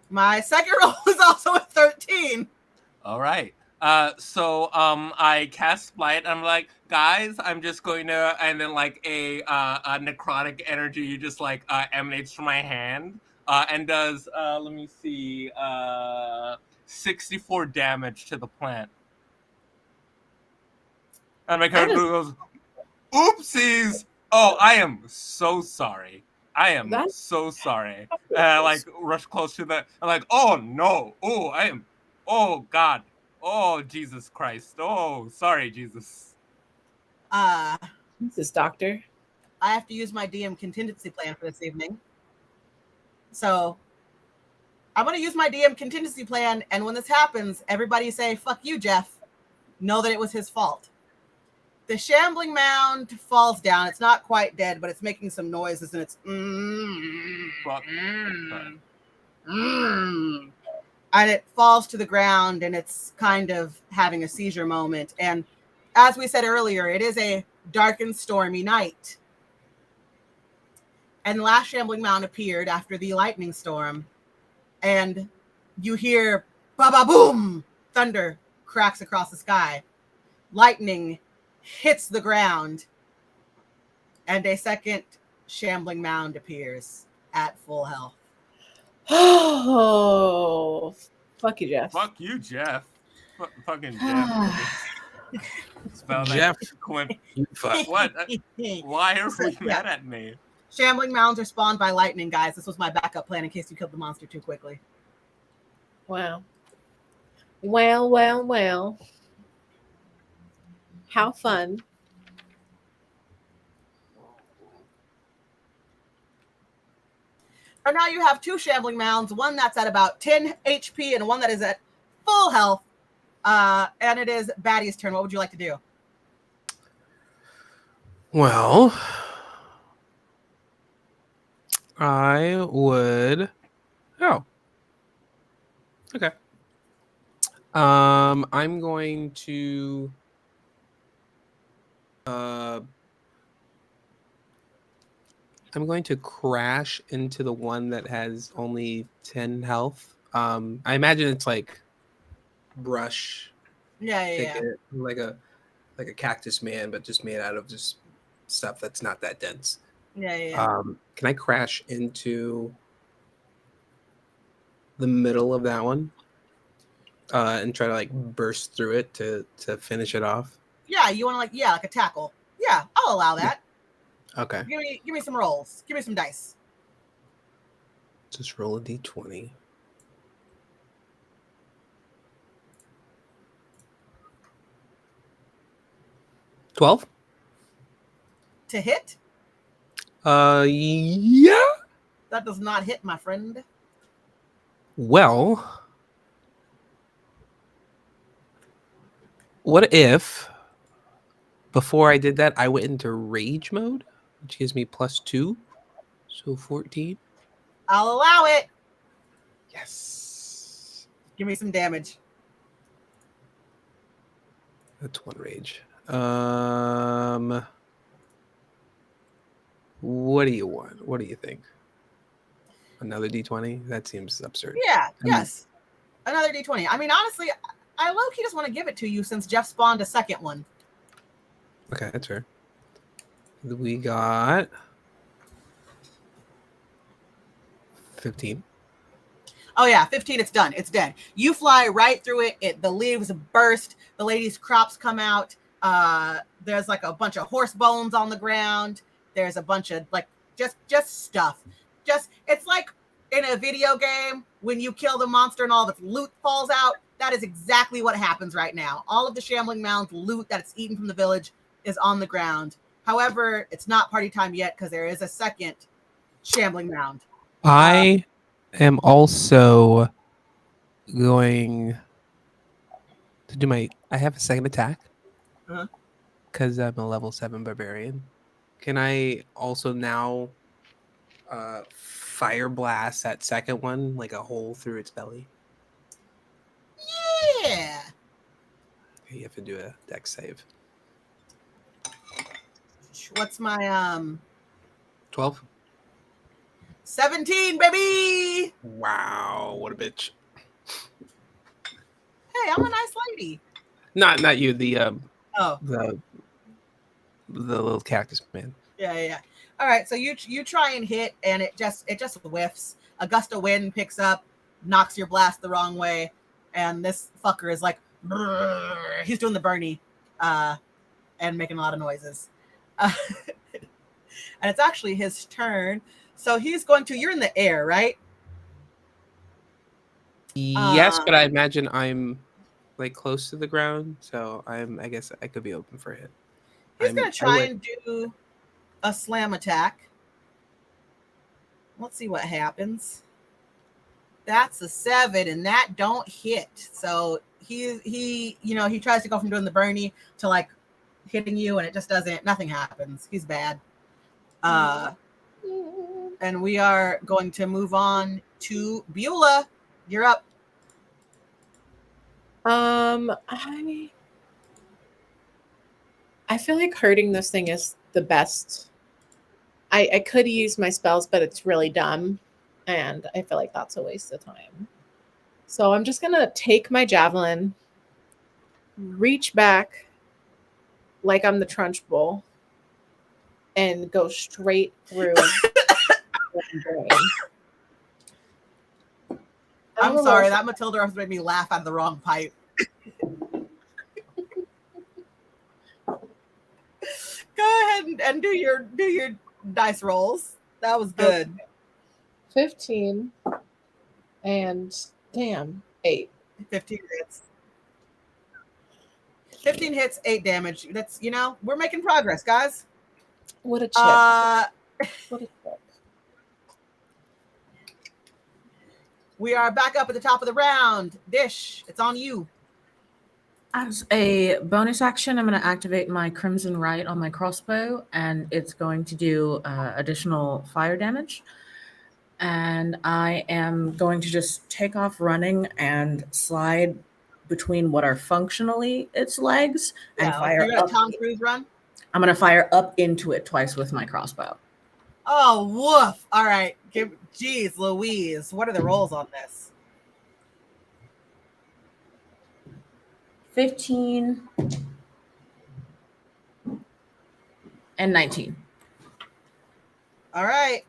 My second roll was also a 13. All right. So I cast Blight. I'm like, guys, I'm just going to, and then like a necrotic energy just like emanates from my hand and does let me see 64 damage to the plant. And my That character goes, oopsies! Oh, I am so sorry. I am That's- so sorry. And I like rush close to that. I'm like, oh no. Oh God. Oh Jesus Christ. Oh, sorry, Jesus. this doctor. I have to use my DM contingency plan for this evening. So I'm going to use my DM contingency plan. And when this happens, everybody say, fuck you, Jeff. Know that it was his fault. The shambling mound falls down. It's not quite dead, but it's making some noises, and it's and it falls to the ground, and it's kind of having a seizure moment. And as we said earlier, it is a dark and stormy night. And the last shambling mound appeared after the lightning storm, and you hear ba-ba-boom! Thunder cracks across the sky. Lightning hits the ground, and a second shambling mound appears at full health. Oh, fuck you, Jeff. Fuck you, Jeff. Fucking Jeff. Spell Jeff. Clint. You fuck. What? Why are we mad at me? Shambling mounds are spawned by lightning, guys. This was my backup plan in case you killed the monster too quickly. Wow. Well. How fun. So now you have two shambling mounds, one that's at about 10 HP and one that is at full health. And it is Batty's turn. What would you like to do? Well, I would. Oh. Okay. I'm going to. I'm going to crash into the one that has only 10 health. I imagine it's like brush, Yeah. thicket, like a cactus man, but just made out of just stuff that's not that dense. Yeah. Can I crash into the middle of that one and try to like burst through it to finish it off? Yeah, you want to like a tackle. Yeah, I'll allow that. Okay. Give me some rolls. Give me some dice. Just roll a d20. $12. To hit? Yeah. That does not hit, my friend. Well, what if before I did that, I went into rage mode, which gives me +2, so 14. I'll allow it. Yes. Give me some damage. That's one rage. What do you want? What do you think? Another d20? That seems absurd. Yeah, yes. Another d20. I mean, honestly, I low-key just want to give it to you since Jeff spawned a second one. Okay, that's fair. We got 15. Oh yeah, 15. It's done. It's dead. You fly right through it. The leaves burst. The lady's crops come out. There's like a bunch of horse bones on the ground. There's a bunch of like just stuff. It's like in a video game when you kill the monster and all of its loot falls out. That is exactly what happens right now. All of the shambling mound's loot that it's eaten from the village is on the ground. However, it's not party time yet because there is a second shambling mound. I am also going to do I have a second attack because I'm a level 7 barbarian. Can I also now fire blast that second one like a hole through its belly? Yeah. Okay, you have to do a dex save. What's my 12. 17, baby? Wow, what a bitch. Hey, I'm a nice lady. Not you, the Oh. the little cactus man. Yeah. All right, so you try and hit, and it just whiffs. A gust of wind picks up, knocks your blast the wrong way. and this fucker is like, he's doing the Bernie, and making a lot of noises. And it's actually his turn. So he's going to, you're in the air, right? Yes, but I imagine I'm like close to the ground, so I guess I could be open for a hit. He's going to try and do a slam attack. Let's see what happens. That's a 7, and that don't hit. So he tries to go from doing the Bernie to like hitting you, and it just doesn't. Nothing happens. He's bad. And we are going to move on to Beulah. You're up. I feel like hurting this thing is the best. I could use my spells, but it's really dumb, and I feel like that's a waste of time. So I'm just gonna take my javelin, reach back like I'm the Trunchbull, and go straight through. I'm sorry, that Matilda reference made me laugh out of the wrong pipe. Go ahead and do your dice rolls. That was good. Okay. 15 and damn 8. 15 hits. 15 hits, 8 damage. That's, we're making progress, guys. What a chip. What a chip. We are back up at the top of the round. Dish, it's on you. As a bonus action, I'm going to activate my Crimson Right on my crossbow, and it's going to do additional fire damage. And I am going to just take off running and slide between what are functionally its legs and fire you're up. Tom Cruise run? I'm going to fire up into it twice with my crossbow. Oh, woof. All right. Geez, Louise. What are the rolls on this? 15 and 19. All right.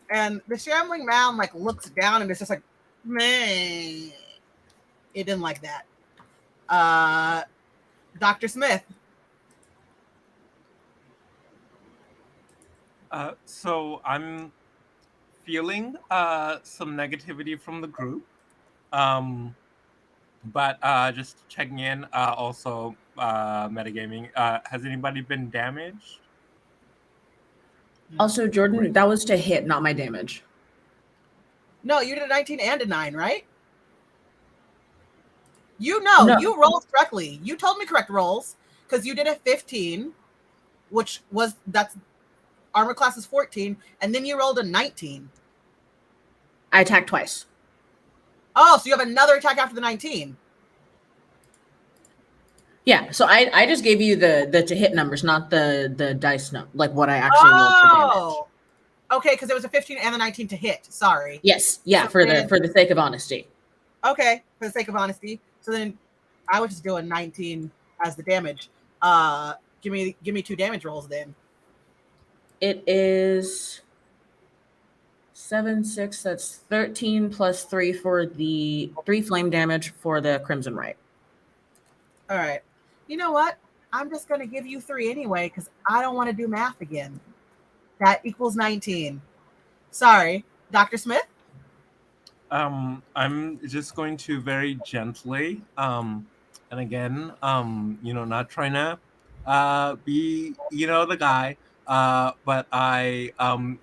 And the shambling mound looks down and it's just like, man. It didn't like that. Dr. Smith. So I'm feeling some negativity from the group. But just checking in, also metagaming. Has anybody been damaged? Also, Jordan, that was to hit, not my damage. No, you did a 19 and a 9, right? You rolled correctly. You told me correct rolls because you did a 15, that's armor class is 14, and then you rolled a 19. I attacked twice. Oh, so you have another attack after the 19. Yeah, so I just gave you the to hit numbers, not the dice what I actually rolled for damage. Okay, because it was a 15 and a 19 to hit. Sorry. Yes, yeah, so for the sake of honesty. Okay, for the sake of honesty. So then I would just do a 19 as the damage. Give me 2 damage rolls then. It is 7, 6, that's 13 plus 3 for the 3 flame damage for the Crimson Right. All right. You know what? I'm just going to give you 3 anyway because I don't want to do math again. That equals 19. Sorry. Dr. Smith? I'm just going to very gently, and again, not trying to be, the guy, but I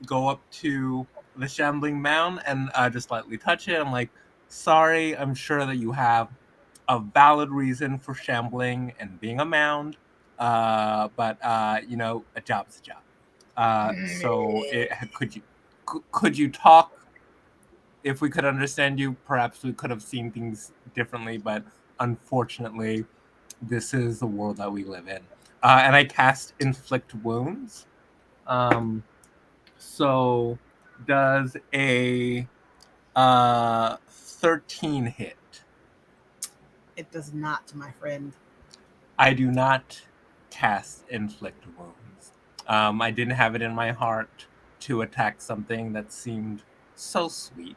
go up to the shambling mound and just lightly touch it. I'm like, sorry, I'm sure that you have a valid reason for shambling and being a mound, but a job's a job. So could you talk? If we could understand you, perhaps we could have seen things differently, but unfortunately, this is the world that we live in. And I cast Inflict Wounds. So does a 13 hit? It does not, my friend. I do not cast Inflict Wounds. I didn't have it in my heart to attack something that seemed so sweet.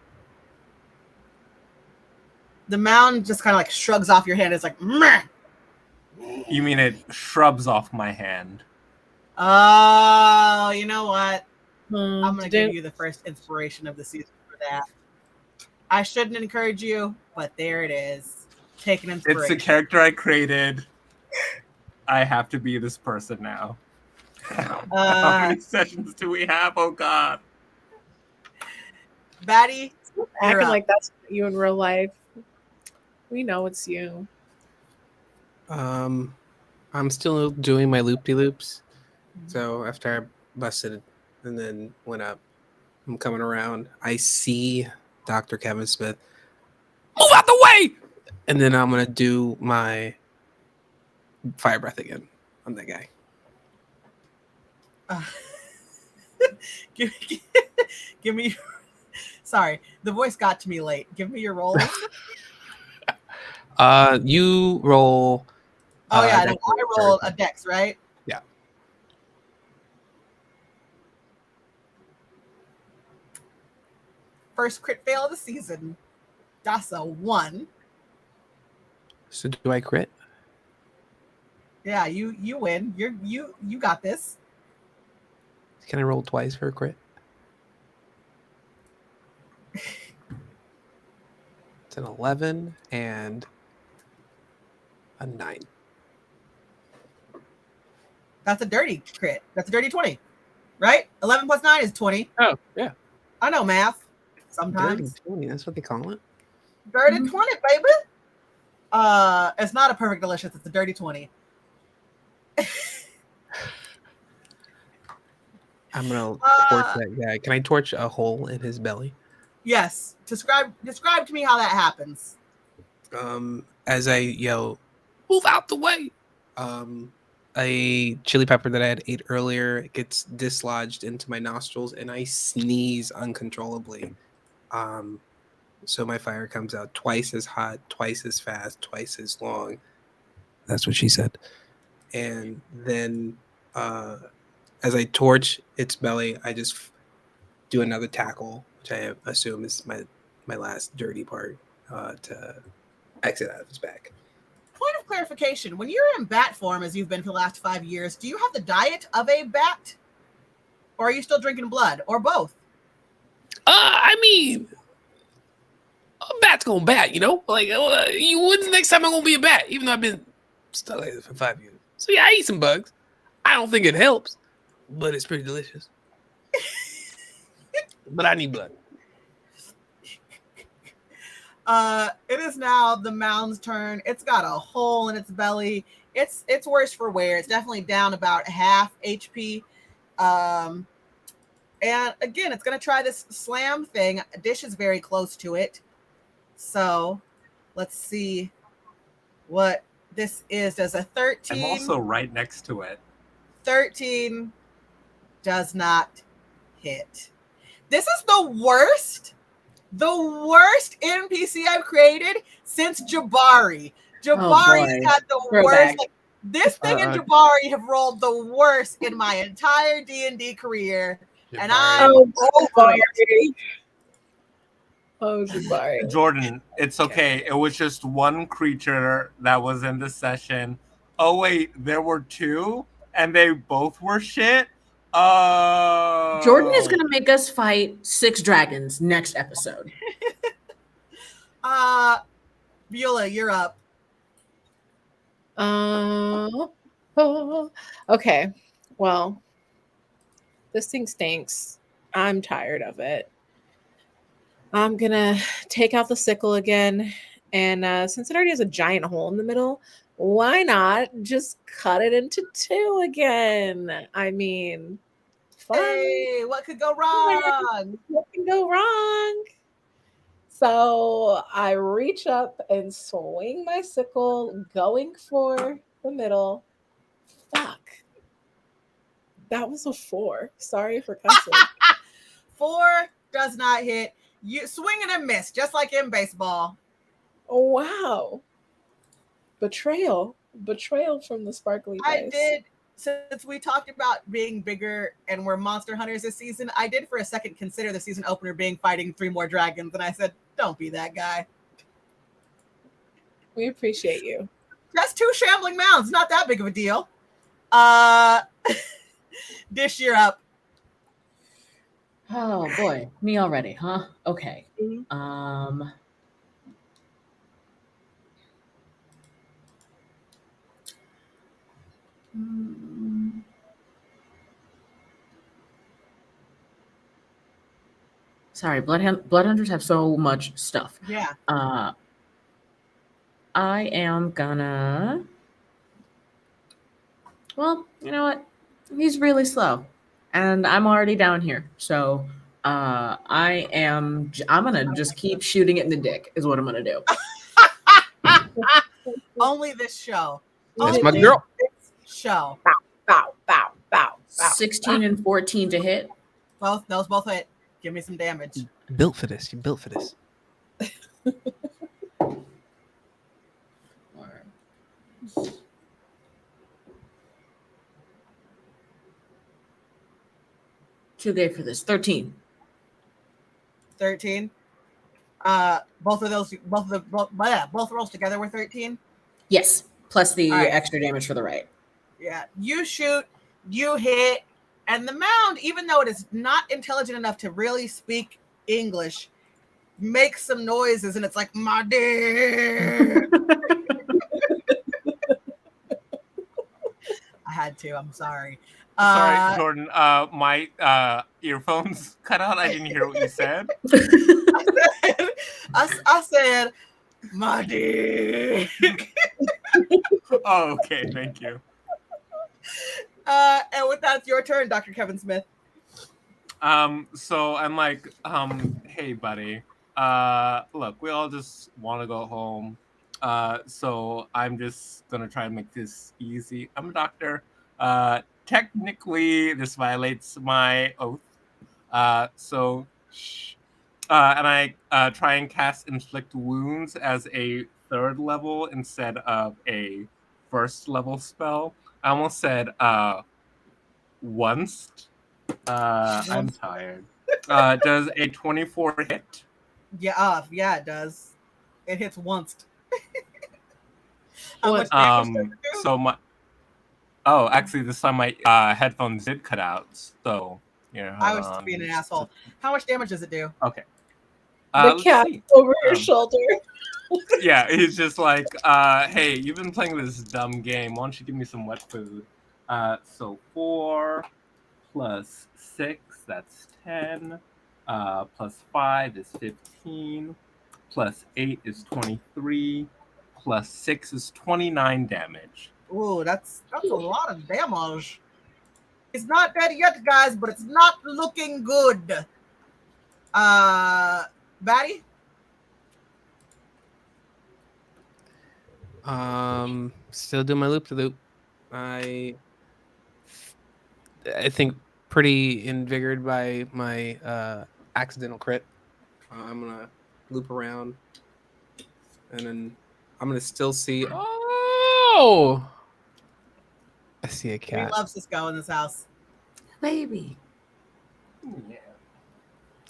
The mound just kind of like shrugs off your hand. It's like, meh. You mean it shrubs off my hand? Oh, you know what? I'm I'm going to give you the first inspiration of the season for that. I shouldn't encourage you, but there it is. Take an inspiration. It's the character I created. I have to be this person now. How many sessions do we have? Oh, God. Batty, acting like that's you in real life. We know it's you. I'm still doing my loop-de-loops. So after I busted and then went up, I'm coming around. I see Dr. Kevin Smith. Move out the way! And then I'm going to do my fire breath again on that guy. Give me. Sorry, the voice got to me late. Give me your rolls. You roll. Oh yeah, I rolled a dex, right? Yeah. First crit fail of the season. That's a 1. So do I crit? Yeah, you win. You got this. Can I roll twice for a crit? It's an 11 and a 9. That's a dirty crit. That's a dirty 20, right? 11 plus 9 is 20. Oh, yeah. I know math. Dirty Sometimes 20, that's what they call it. dirty 20, baby. It's not a perfect delicious. It's a dirty 20. I'm gonna torch that guy. Can I torch a hole in his belly? Yes. Describe to me how that happens. As I yell, move out the way. A chili pepper that I had ate earlier gets dislodged into my nostrils, and I sneeze uncontrollably. So my fire comes out twice as hot, twice as fast, twice as long. That's what she said. And then, as I torch its belly, I just do another tackle, which I assume is my last dirty part, to exit out of his back. Point of clarification: when you're in bat form, as you've been for the last 5 years, do you have the diet of a bat, or are you still drinking blood, or both? I mean, a bat's gonna bat, you know. Like, when's the next time I'm gonna be a bat? Even though I've been stuck like this for 5 years. So yeah, I eat some bugs. I don't think it helps, but it's pretty delicious. But I need blood. It is now the mound's turn. It's got a hole in its belly. It's worse for wear. It's definitely down about half HP. And again, it's gonna try this slam thing. Dish is very close to it. So let's see what this is. Does a 13? I'm also right next to it. 13 does not hit. This is the worst NPC I've created since Jabari. Jabari had the worst. Like, this thing and Jabari have rolled the worst in my entire D&D career. Jabari. And I'm over it. Oh, Jabari. Jordan, it's okay. It was just one creature that was in the session. Oh, wait, there were 2? And they both were shit? Jordan is going to make us fight 6 dragons next episode. Beulah, you're up. Okay. Well, this thing stinks. I'm tired of it. I'm gonna take out the sickle again, and since it already has a giant hole in the middle, why not just cut it into 2 again? I mean, fun. Hey, what could go wrong? What can go wrong? So I reach up and swing my sickle, going for the middle. Fuck. That was a 4. Sorry for cussing. 4 does not hit. You swing and a miss, just like in baseball. Oh, wow. Betrayal from the sparkly dice. I did, since we talked about being bigger and we're monster hunters this season, I did for a second consider the season opener being fighting 3 more dragons, and I said, don't be that guy. We appreciate you. Just 2 shambling mounds, not that big of a deal. Dish, you're up. Oh boy, me already, huh? Okay. Mhm. Sorry, blood hunters have so much stuff. Yeah. I am gonna. Well, you know what? He's really slow, and I'm already down here. So, I'm gonna just keep shooting it in the dick. Is what I'm gonna do. Only this show. That's Only my girl. this show. Bow, bow, bow, bow. 16 and 14 to hit. Those both hit. Give me some damage. Built for this. You built for this. Too gay for this. 13. 13. Both rolls together were 13. Yes, plus the All right. extra damage for the right. Yeah. You shoot, you hit, and the mound, even though it is not intelligent enough to really speak English, makes some noises, and it's like, my dick. I had to. I'm sorry. Sorry, Jordan. My earphones cut out. I didn't hear what you said. I said, my dick. Oh, okay. Thank you. And with that, it's your turn, Dr. Kevin Smith. So I'm like, hey, buddy. Look, we all just want to go home. So I'm just gonna try and make this easy. I'm a doctor. Technically, this violates my oath. So shh. And I try and cast Inflict Wounds as a 3rd level instead of a 1st level spell. I almost said once. I'm tired. Does a 24 hit? Yeah, it does. It hits once. How much damage does it do? So my actually this time my headphones did cut out. So I was just being an asshole. How much damage does it do? Okay. The cat over her shoulder. Yeah, he's just like, hey, you've been playing this dumb game. Why don't you give me some wet food? So 4 plus 6, that's 10. Plus 5 is 15. Plus 8 is 23. Plus 6 is 29 damage. Ooh, that's a lot of damage. It's not dead yet, guys, but it's not looking good. Batty? Still do my loop to loop. I think pretty invigorated by my accidental crit. I'm gonna loop around, and then I'm gonna still see. Oh, I see a cat. He loves Cisco in this house. Baby. Yeah.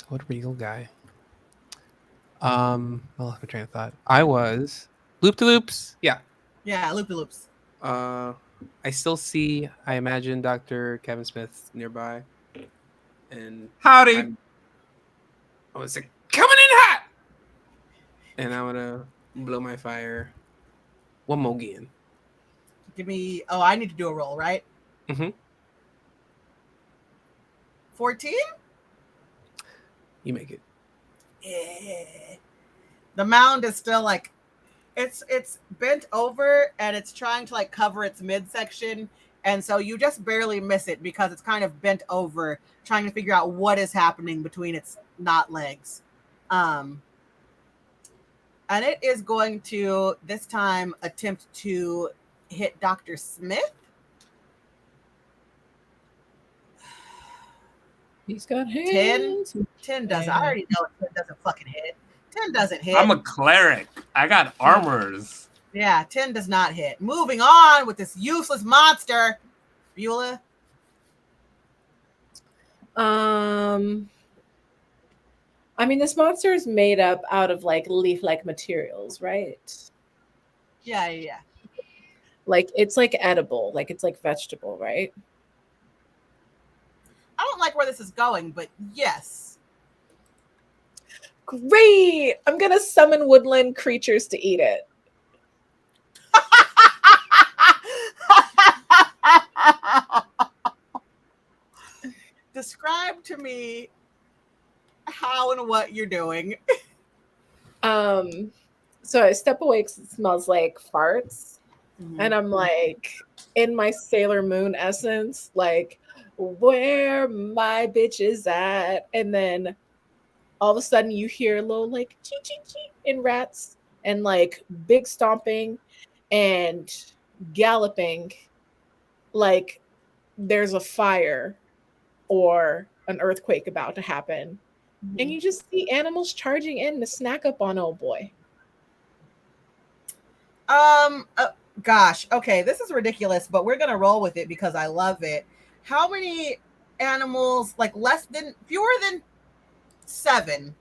What a regal guy. I lost my train of thought. I was loop to loops. Yeah. Yeah, loop-de-loops. I still see, I imagine, Dr. Kevin Smith nearby. And howdy. I'm gonna say, coming in hot! And I'm gonna blow my fire one more again. Give me, I need to do a roll, right? Mm-hmm. 14? You make it. Yeah. The mound is still like, it's bent over and it's trying to like cover its midsection, and so you just barely miss it because it's kind of bent over, trying to figure out what is happening between its not legs. And it is going to this time attempt to hit Dr. Smith. He's got hands. 10 does. I already know 10 doesn't fucking hit. 10 doesn't hit. I'm a cleric. I got armors. Yeah, 10 does not hit. Moving on with this useless monster. Beulah? I mean, this monster is made up out of like leaf-like materials, right? Yeah. Like it's like edible, like it's like vegetable, right? I don't like where this is going, but yes. Great! I'm gonna summon woodland creatures to eat it. Describe to me how and what you're doing. So I step away because it smells like farts. And I'm like in my Sailor Moon essence, like where my bitch is at. And then all of a sudden you hear a little like chee chee chee in rats and like big stomping and galloping like there's a fire or an earthquake about to happen. And you just see animals charging in to snack up on old boy. Gosh, okay, this is ridiculous, but we're gonna roll with it because I love it. How many animals, like fewer than 7?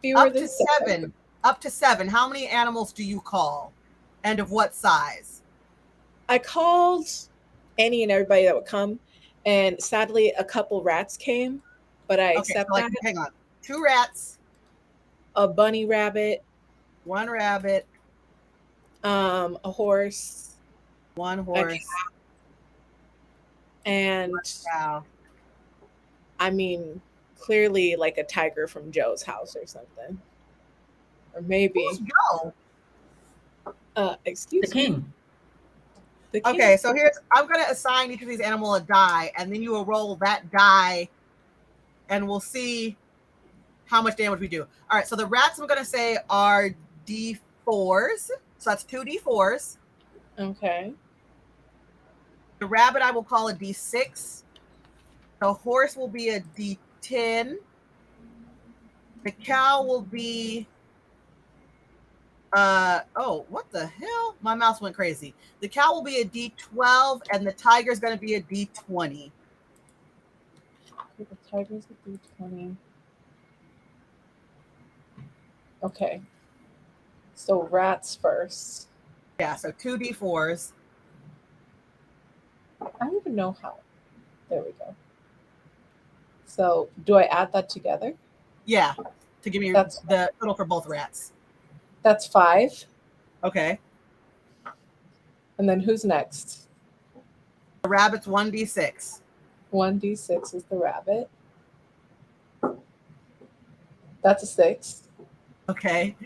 Fewer than 7. Up to 7. How many animals do you call? And of what size? I called any and everybody that would come, and sadly, a couple rats came, but I accept that. Hang on. 2 rats, a bunny rabbit, 1 rabbit, a horse, 1 horse, and cow. I mean, clearly like a tiger from Joe's house or something, or maybe. Who's Joe? Excuse The me. king. The king. Okay, so I'm gonna assign each of these animals a die, and then you will roll that die, and we'll see how much damage we do. All right, so the rats I'm gonna say are D4s, so that's 2 D4s. Okay. The rabbit I will call a D6. The horse will be a D10. The cow will be oh, what the hell? My mouse went crazy. The cow will be a D12, and the tiger's gonna be a D20. The tiger's a D20. Okay. So rats first. Yeah, so 2 D4s. I don't even know how. There we go. So do I add that together? Yeah, to give me That's- the total for both rats. That's 5. Okay. And then who's next? The rabbit's 1d6. 1d6 is the rabbit. That's a 6. Okay.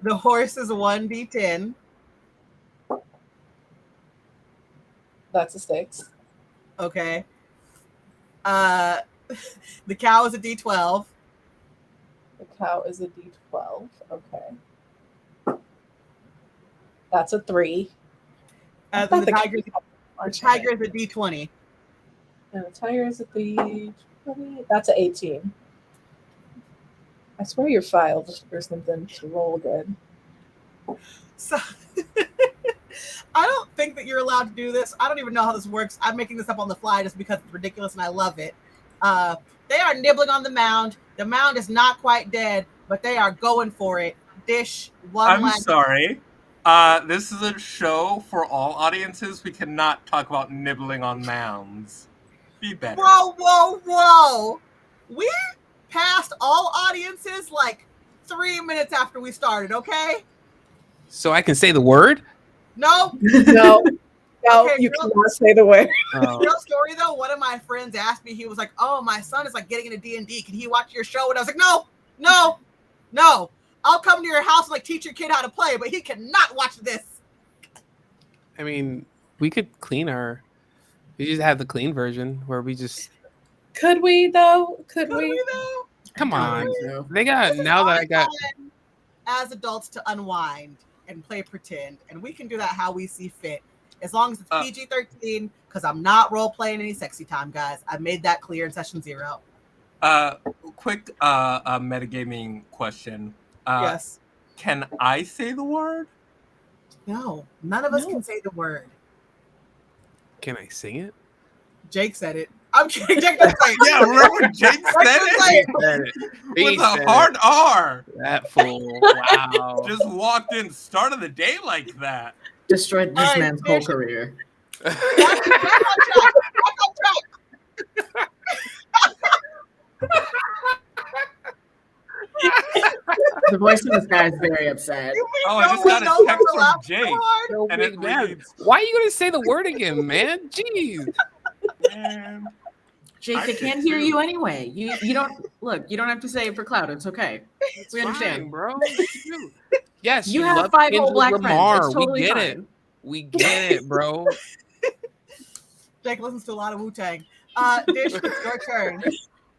The horse is 1d10. That's a 6. Okay. The cow is a d12. The cow is a d12. Okay. That's a 3. The tiger is a d20. And the tiger is a d20. That's an 18. I swear you're filed or something to roll good. So I don't think that you're allowed to do this. I don't even know how this works. I'm making this up on the fly just because it's ridiculous and I love it. They are nibbling on the mound. The mound is not quite dead, but they are going for it. Dish one. I'm sorry. This is a show for all audiences. We cannot talk about nibbling on mounds. Be better. Whoa. We passed all audiences like 3 minutes after we started, okay? So I can say the word? No. No, Okay, you real- cannot say the word. Oh. Real story though, one of my friends asked me, he was like, oh, my son is like getting into D&D. Can he watch your show? And I was like, no. I'll come to your house and like teach your kid how to play, but he cannot watch this. I mean, we could we just have the clean version where we just Could we though? Could Could we? we though? come I on. don't think so. They got This is now that our I got time as adults to unwind and play pretend, and we can do that how we see fit, as long as it's PG-13. Because I'm not role playing any sexy time, guys. I made that clear in session 0. Quick metagaming question. Yes. Can I say the word? No, none of us No. can say the word. can I sing it? Jake said it. I'm kidding. Jake doesn't say it. Yeah, remember when Jake said it? With a hard R. That fool. Wow. Just walked in, started the day like that. Destroyed this Alright, man's whole Fish. career. Back on track. The voice of this guy is very upset. Oh, I just got a text from Jake. And it reads, why are you gonna say the word again, man? Jeez. man. Jake, I they did can't hear too. you anyway. You don't look. You don't have to say it for clout. It's okay. We understand. Fine, bro. Yes, You have love 5 Kendrick whole black Lamar. friends. It's totally we get fine. it. We get it, bro. Jake listens to a lot of Wu-Tang. Dish, it's your turn.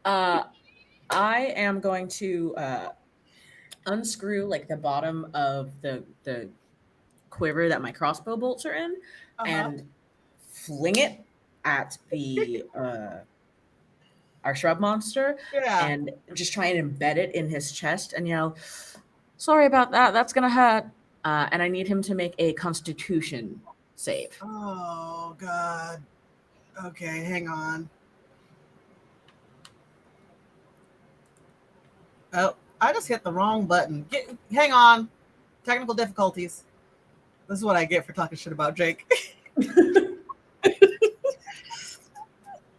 I am going to unscrew like the bottom of the quiver that my crossbow bolts are in, and fling it at the our shrub monster, and just try and embed it in his chest and yell, "Sorry about that. That's gonna hurt." And I need him to make a Constitution save. Oh God. Okay, hang on. Oh, I just hit the wrong button. Hang on. Technical difficulties. This is what I get for talking shit about Jake.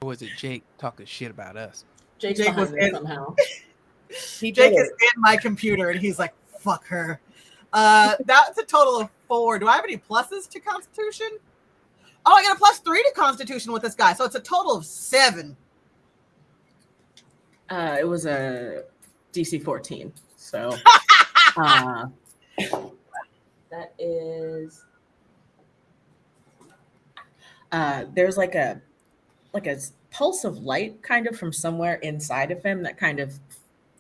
Or was it Jake talking shit about us? Jake's Jake behind was it in- somehow. Jake is in my computer and he's like, fuck her. That's a total of 4. Do I have any pluses to Constitution? Oh, I got a +3 to Constitution with this guy. So it's a total of 7. It was a DC 14. So that is there's like a pulse of light kind of from somewhere inside of him that kind of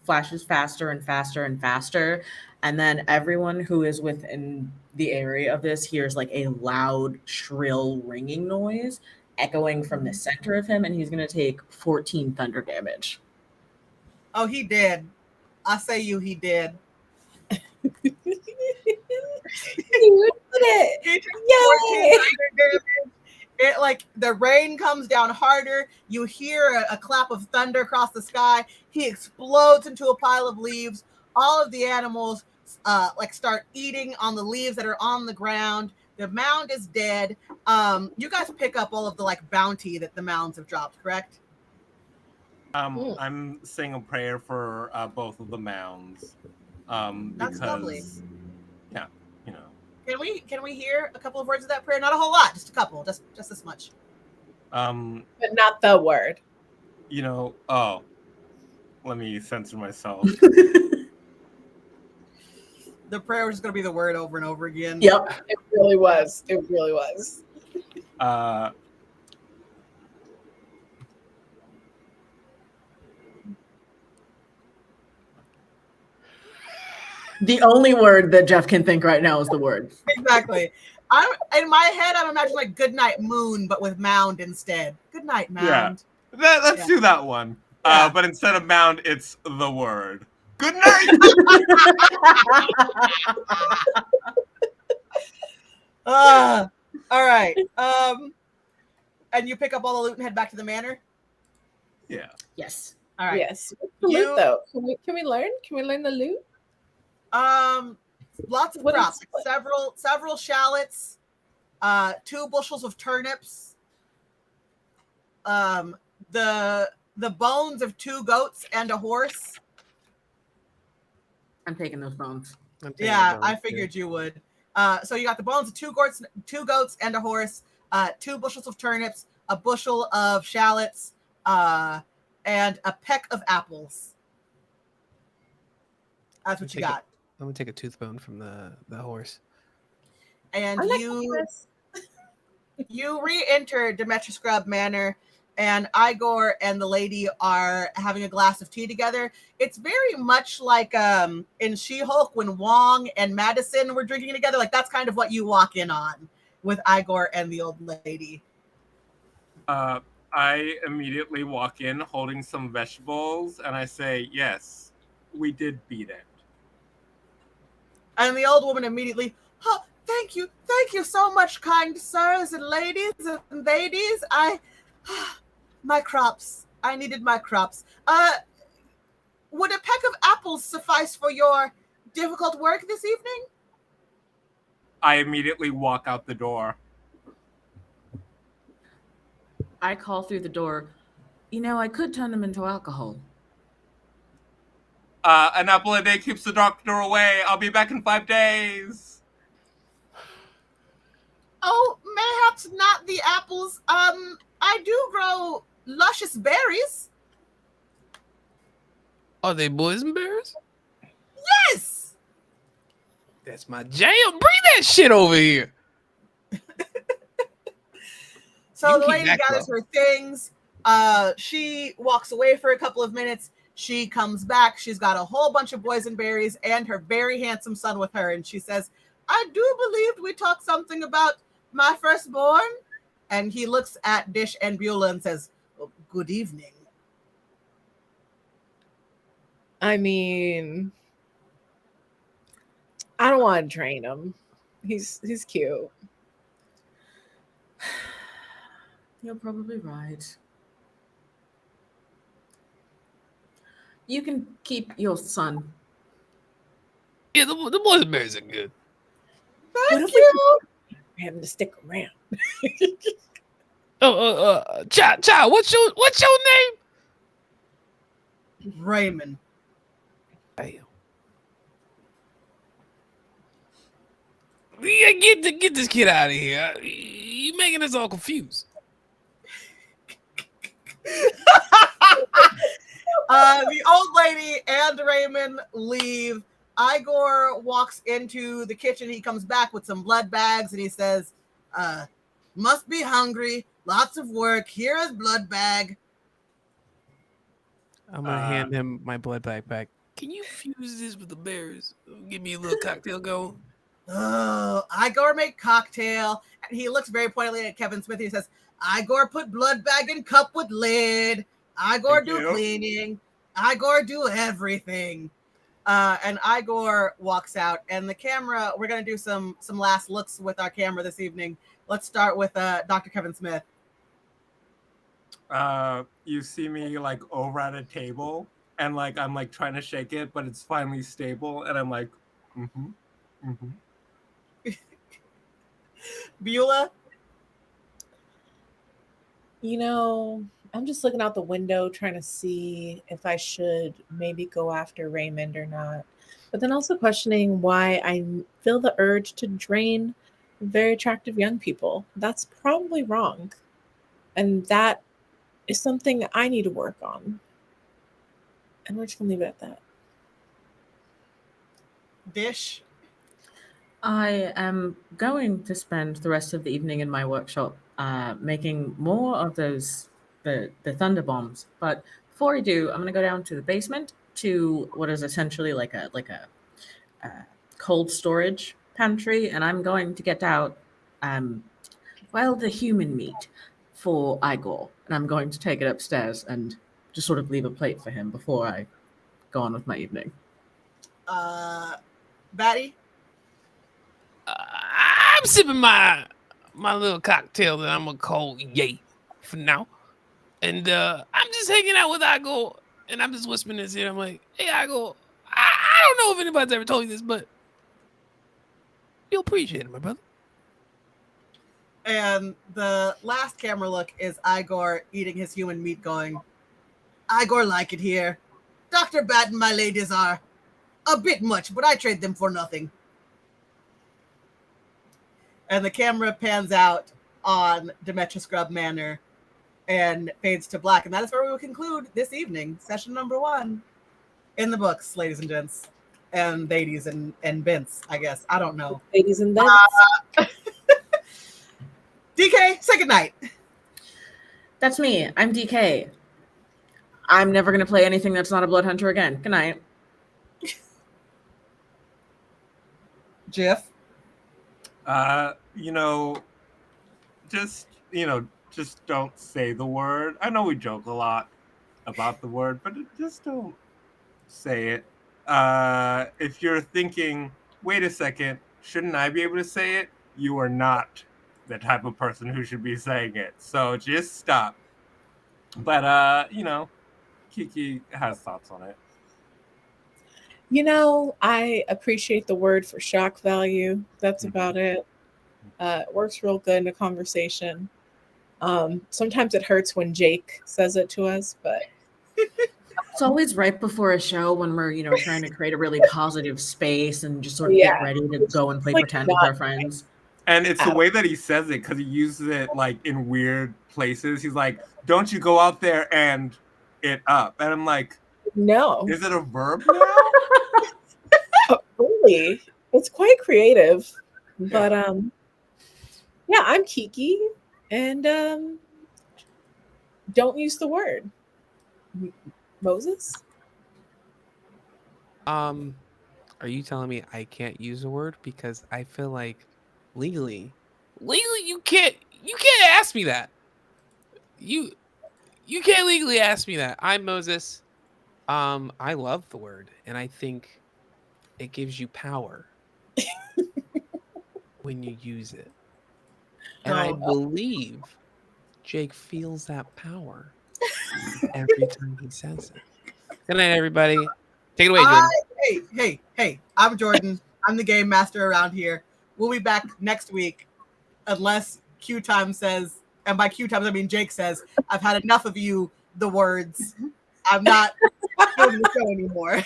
flashes faster and faster and faster, and then everyone who is within the area of this hears like a loud shrill ringing noise echoing from the center of him, and he's going to take 14 thunder damage. Oh, he did. I say you, he did. You did it. He took 14 thunder damage. It like the rain comes down harder. You hear a clap of thunder across the sky. He explodes into a pile of leaves. All of the animals like start eating on the leaves that are on the ground. The mound is dead. You guys pick up all of the like bounty that the mounds have dropped, correct? I'm saying a prayer for both of the mounds. That's because, lovely. Yeah, you know. Can we hear a couple of words of that prayer? Not a whole lot, just a couple, just this much. But not the word. You know, oh, let me censor myself. The prayer was just gonna be the word over and over again. Yep. It really was. It really was. The only word that Jeff can think right now is the word. Exactly. I'm in my head. I'm imagining like "Good night, moon," but with mound instead. Good night, mound. Let's do that one. Yeah. But instead of mound, it's the word. Good night. All right. And you pick up all the loot and head back to the manor. Yeah. Yes. All right. Yes. The loot, though. Can we learn? Can we learn the loot? Lots of What is- crops. Several shallots. 2 bushels of turnips. The bones of 2 goats and a horse. I'm taking those bones. Yeah, I figured you would. So you got the bones of 2 goats and a horse, 2 bushels of turnips, a bushel of shallots, and a peck of apples. That's what you got. I'm gonna take a tooth bone from the horse. And I like you re-enter Demetra Scrub Manor, and Igor and the lady are having a glass of tea together. It's very much like in She-Hulk when Wong and Madison were drinking together. Like that's kind of what you walk in on with Igor and the old lady. I immediately walk in holding some vegetables, and I say, "Yes, we did beat it." And the old woman immediately, "Oh, thank you so much, kind sirs and ladies and ladies. My crops. I needed my crops. Would a peck of apples suffice for your difficult work this evening? I immediately walk out the door. I call through the door. You know, I could turn them into alcohol. An apple a day keeps the doctor away. I'll be back in 5 days. Oh, mayhaps not the apples. I do grow luscious berries. Are they boysenberries? Yes! That's my jam. Bring that shit over here. So You the keep lady that gathers close. her things. She walks away for a couple of minutes. She comes back. She's got a whole bunch of boysenberries and her very handsome son with her. And she says, I do believe we talked something about my firstborn. And he looks at Dish and Beulah and says, well, good evening. I mean, I don't want to train him. He's cute. You're probably right. You can keep your son. Yeah, the boysenberries are good. What Thank if we you. for him to stick around? Child, what's your name? Raymond. Damn. Yeah, get this kid out of here. You making us all confused. The old lady and Raymond leave. Igor walks into the kitchen. He comes back with some blood bags and he says, must be hungry. Lots of work. Here is blood bag. I'm gonna hand him my blood bag back. Can you fuse this with the berries? Give me a little cocktail going. Oh, Igor make cocktail. And he looks very pointedly at Kevin Smith. He says, Igor put blood bag in cup with lid. Igor Thank do you. cleaning. Igor do everything. And Igor walks out. And the camera, we're going to do some last looks with our camera this evening. Let's start with Dr. Kevin Smith. You see me like over at a table and like I'm like trying to shake it, but it's finally stable, and I'm like, Beulah? You know, I'm just looking out the window trying to see if I should maybe go after Raymond or not. But then also questioning why I feel the urge to drain very attractive young people. That's probably wrong. And that is something I need to work on. And we're just going to leave it at that. Dish? I am going to spend the rest of the evening in my workshop making more of those the thunder bombs. But before I do, I'm going to go down to the basement to what is essentially like a cold storage pantry, and I'm going to get out the human meat for Igor, and I'm going to take it upstairs and just sort of leave a plate for him before I go on with my evening. Batty? I'm sipping my little cocktail that I'm gonna call Yay for now, and I'm just hanging out with Igor, and I'm just whispering this here. I'm like, hey Igor, I don't know if anybody's ever told you this, but you'll appreciate it, my brother. And the last camera look is Igor eating his human meat going, Igor like it here. Dr. Batten, my ladies are a bit much, but I trade them for nothing. And the camera pans out on Demetra Scrub Manor and fades to black. And that is where we will conclude this evening, session number 1 in the books, ladies and gents. And ladies and Vince, I guess. I don't know. Ladies and Vince. DK, say goodnight. That's me. I'm DK. I'm never going to play anything that's not a Blood Hunter again. Good night. Jeff? Just don't say the word. I know we joke a lot about the word, but just don't say it. If you're thinking, wait a second, shouldn't I be able to say it? You are not the type of person who should be saying it. So just stop. But Kiki has thoughts on it. I appreciate the word for shock value. That's about it. It works real good in a conversation. Sometimes it hurts when Jake says it to us, but It's always right before a show when we're, trying to create a really positive space and just sort of Yeah. get ready to go and play Like pretend with not our friends. And it's the Ow. way that he says it, because he uses it like in weird places. He's like, "Don't you go out there and it up?" And I'm like, no. "Is it a verb now?" Really, it's quite creative. But yeah, I'm Kiki, and don't use the word. Moses? Are you telling me I can't use a word? Because I feel like legally you can't ask me that. You can't legally ask me that. I'm Moses. I love the word, and I think it gives you power when you use it. And I Oh, believe Jake feels that power every time he says it. Good night, everybody. Take it away, Jordan. Hey, I'm Jordan. I'm the game master around here. We'll be back next week unless QueueTimes says, and by QueueTimes I mean Jake says, I've had enough of you, the words. I'm not doing the show anymore.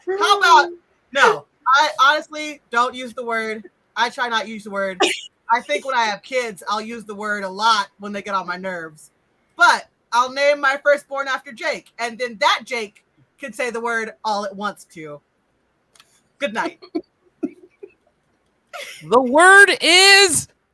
How about, no, I honestly don't use the word. I try not to use the word. I think when I have kids, I'll use the word a lot when they get on my nerves. But I'll name my firstborn after Jake, and then that Jake can say the word all it wants to. Good night. The word is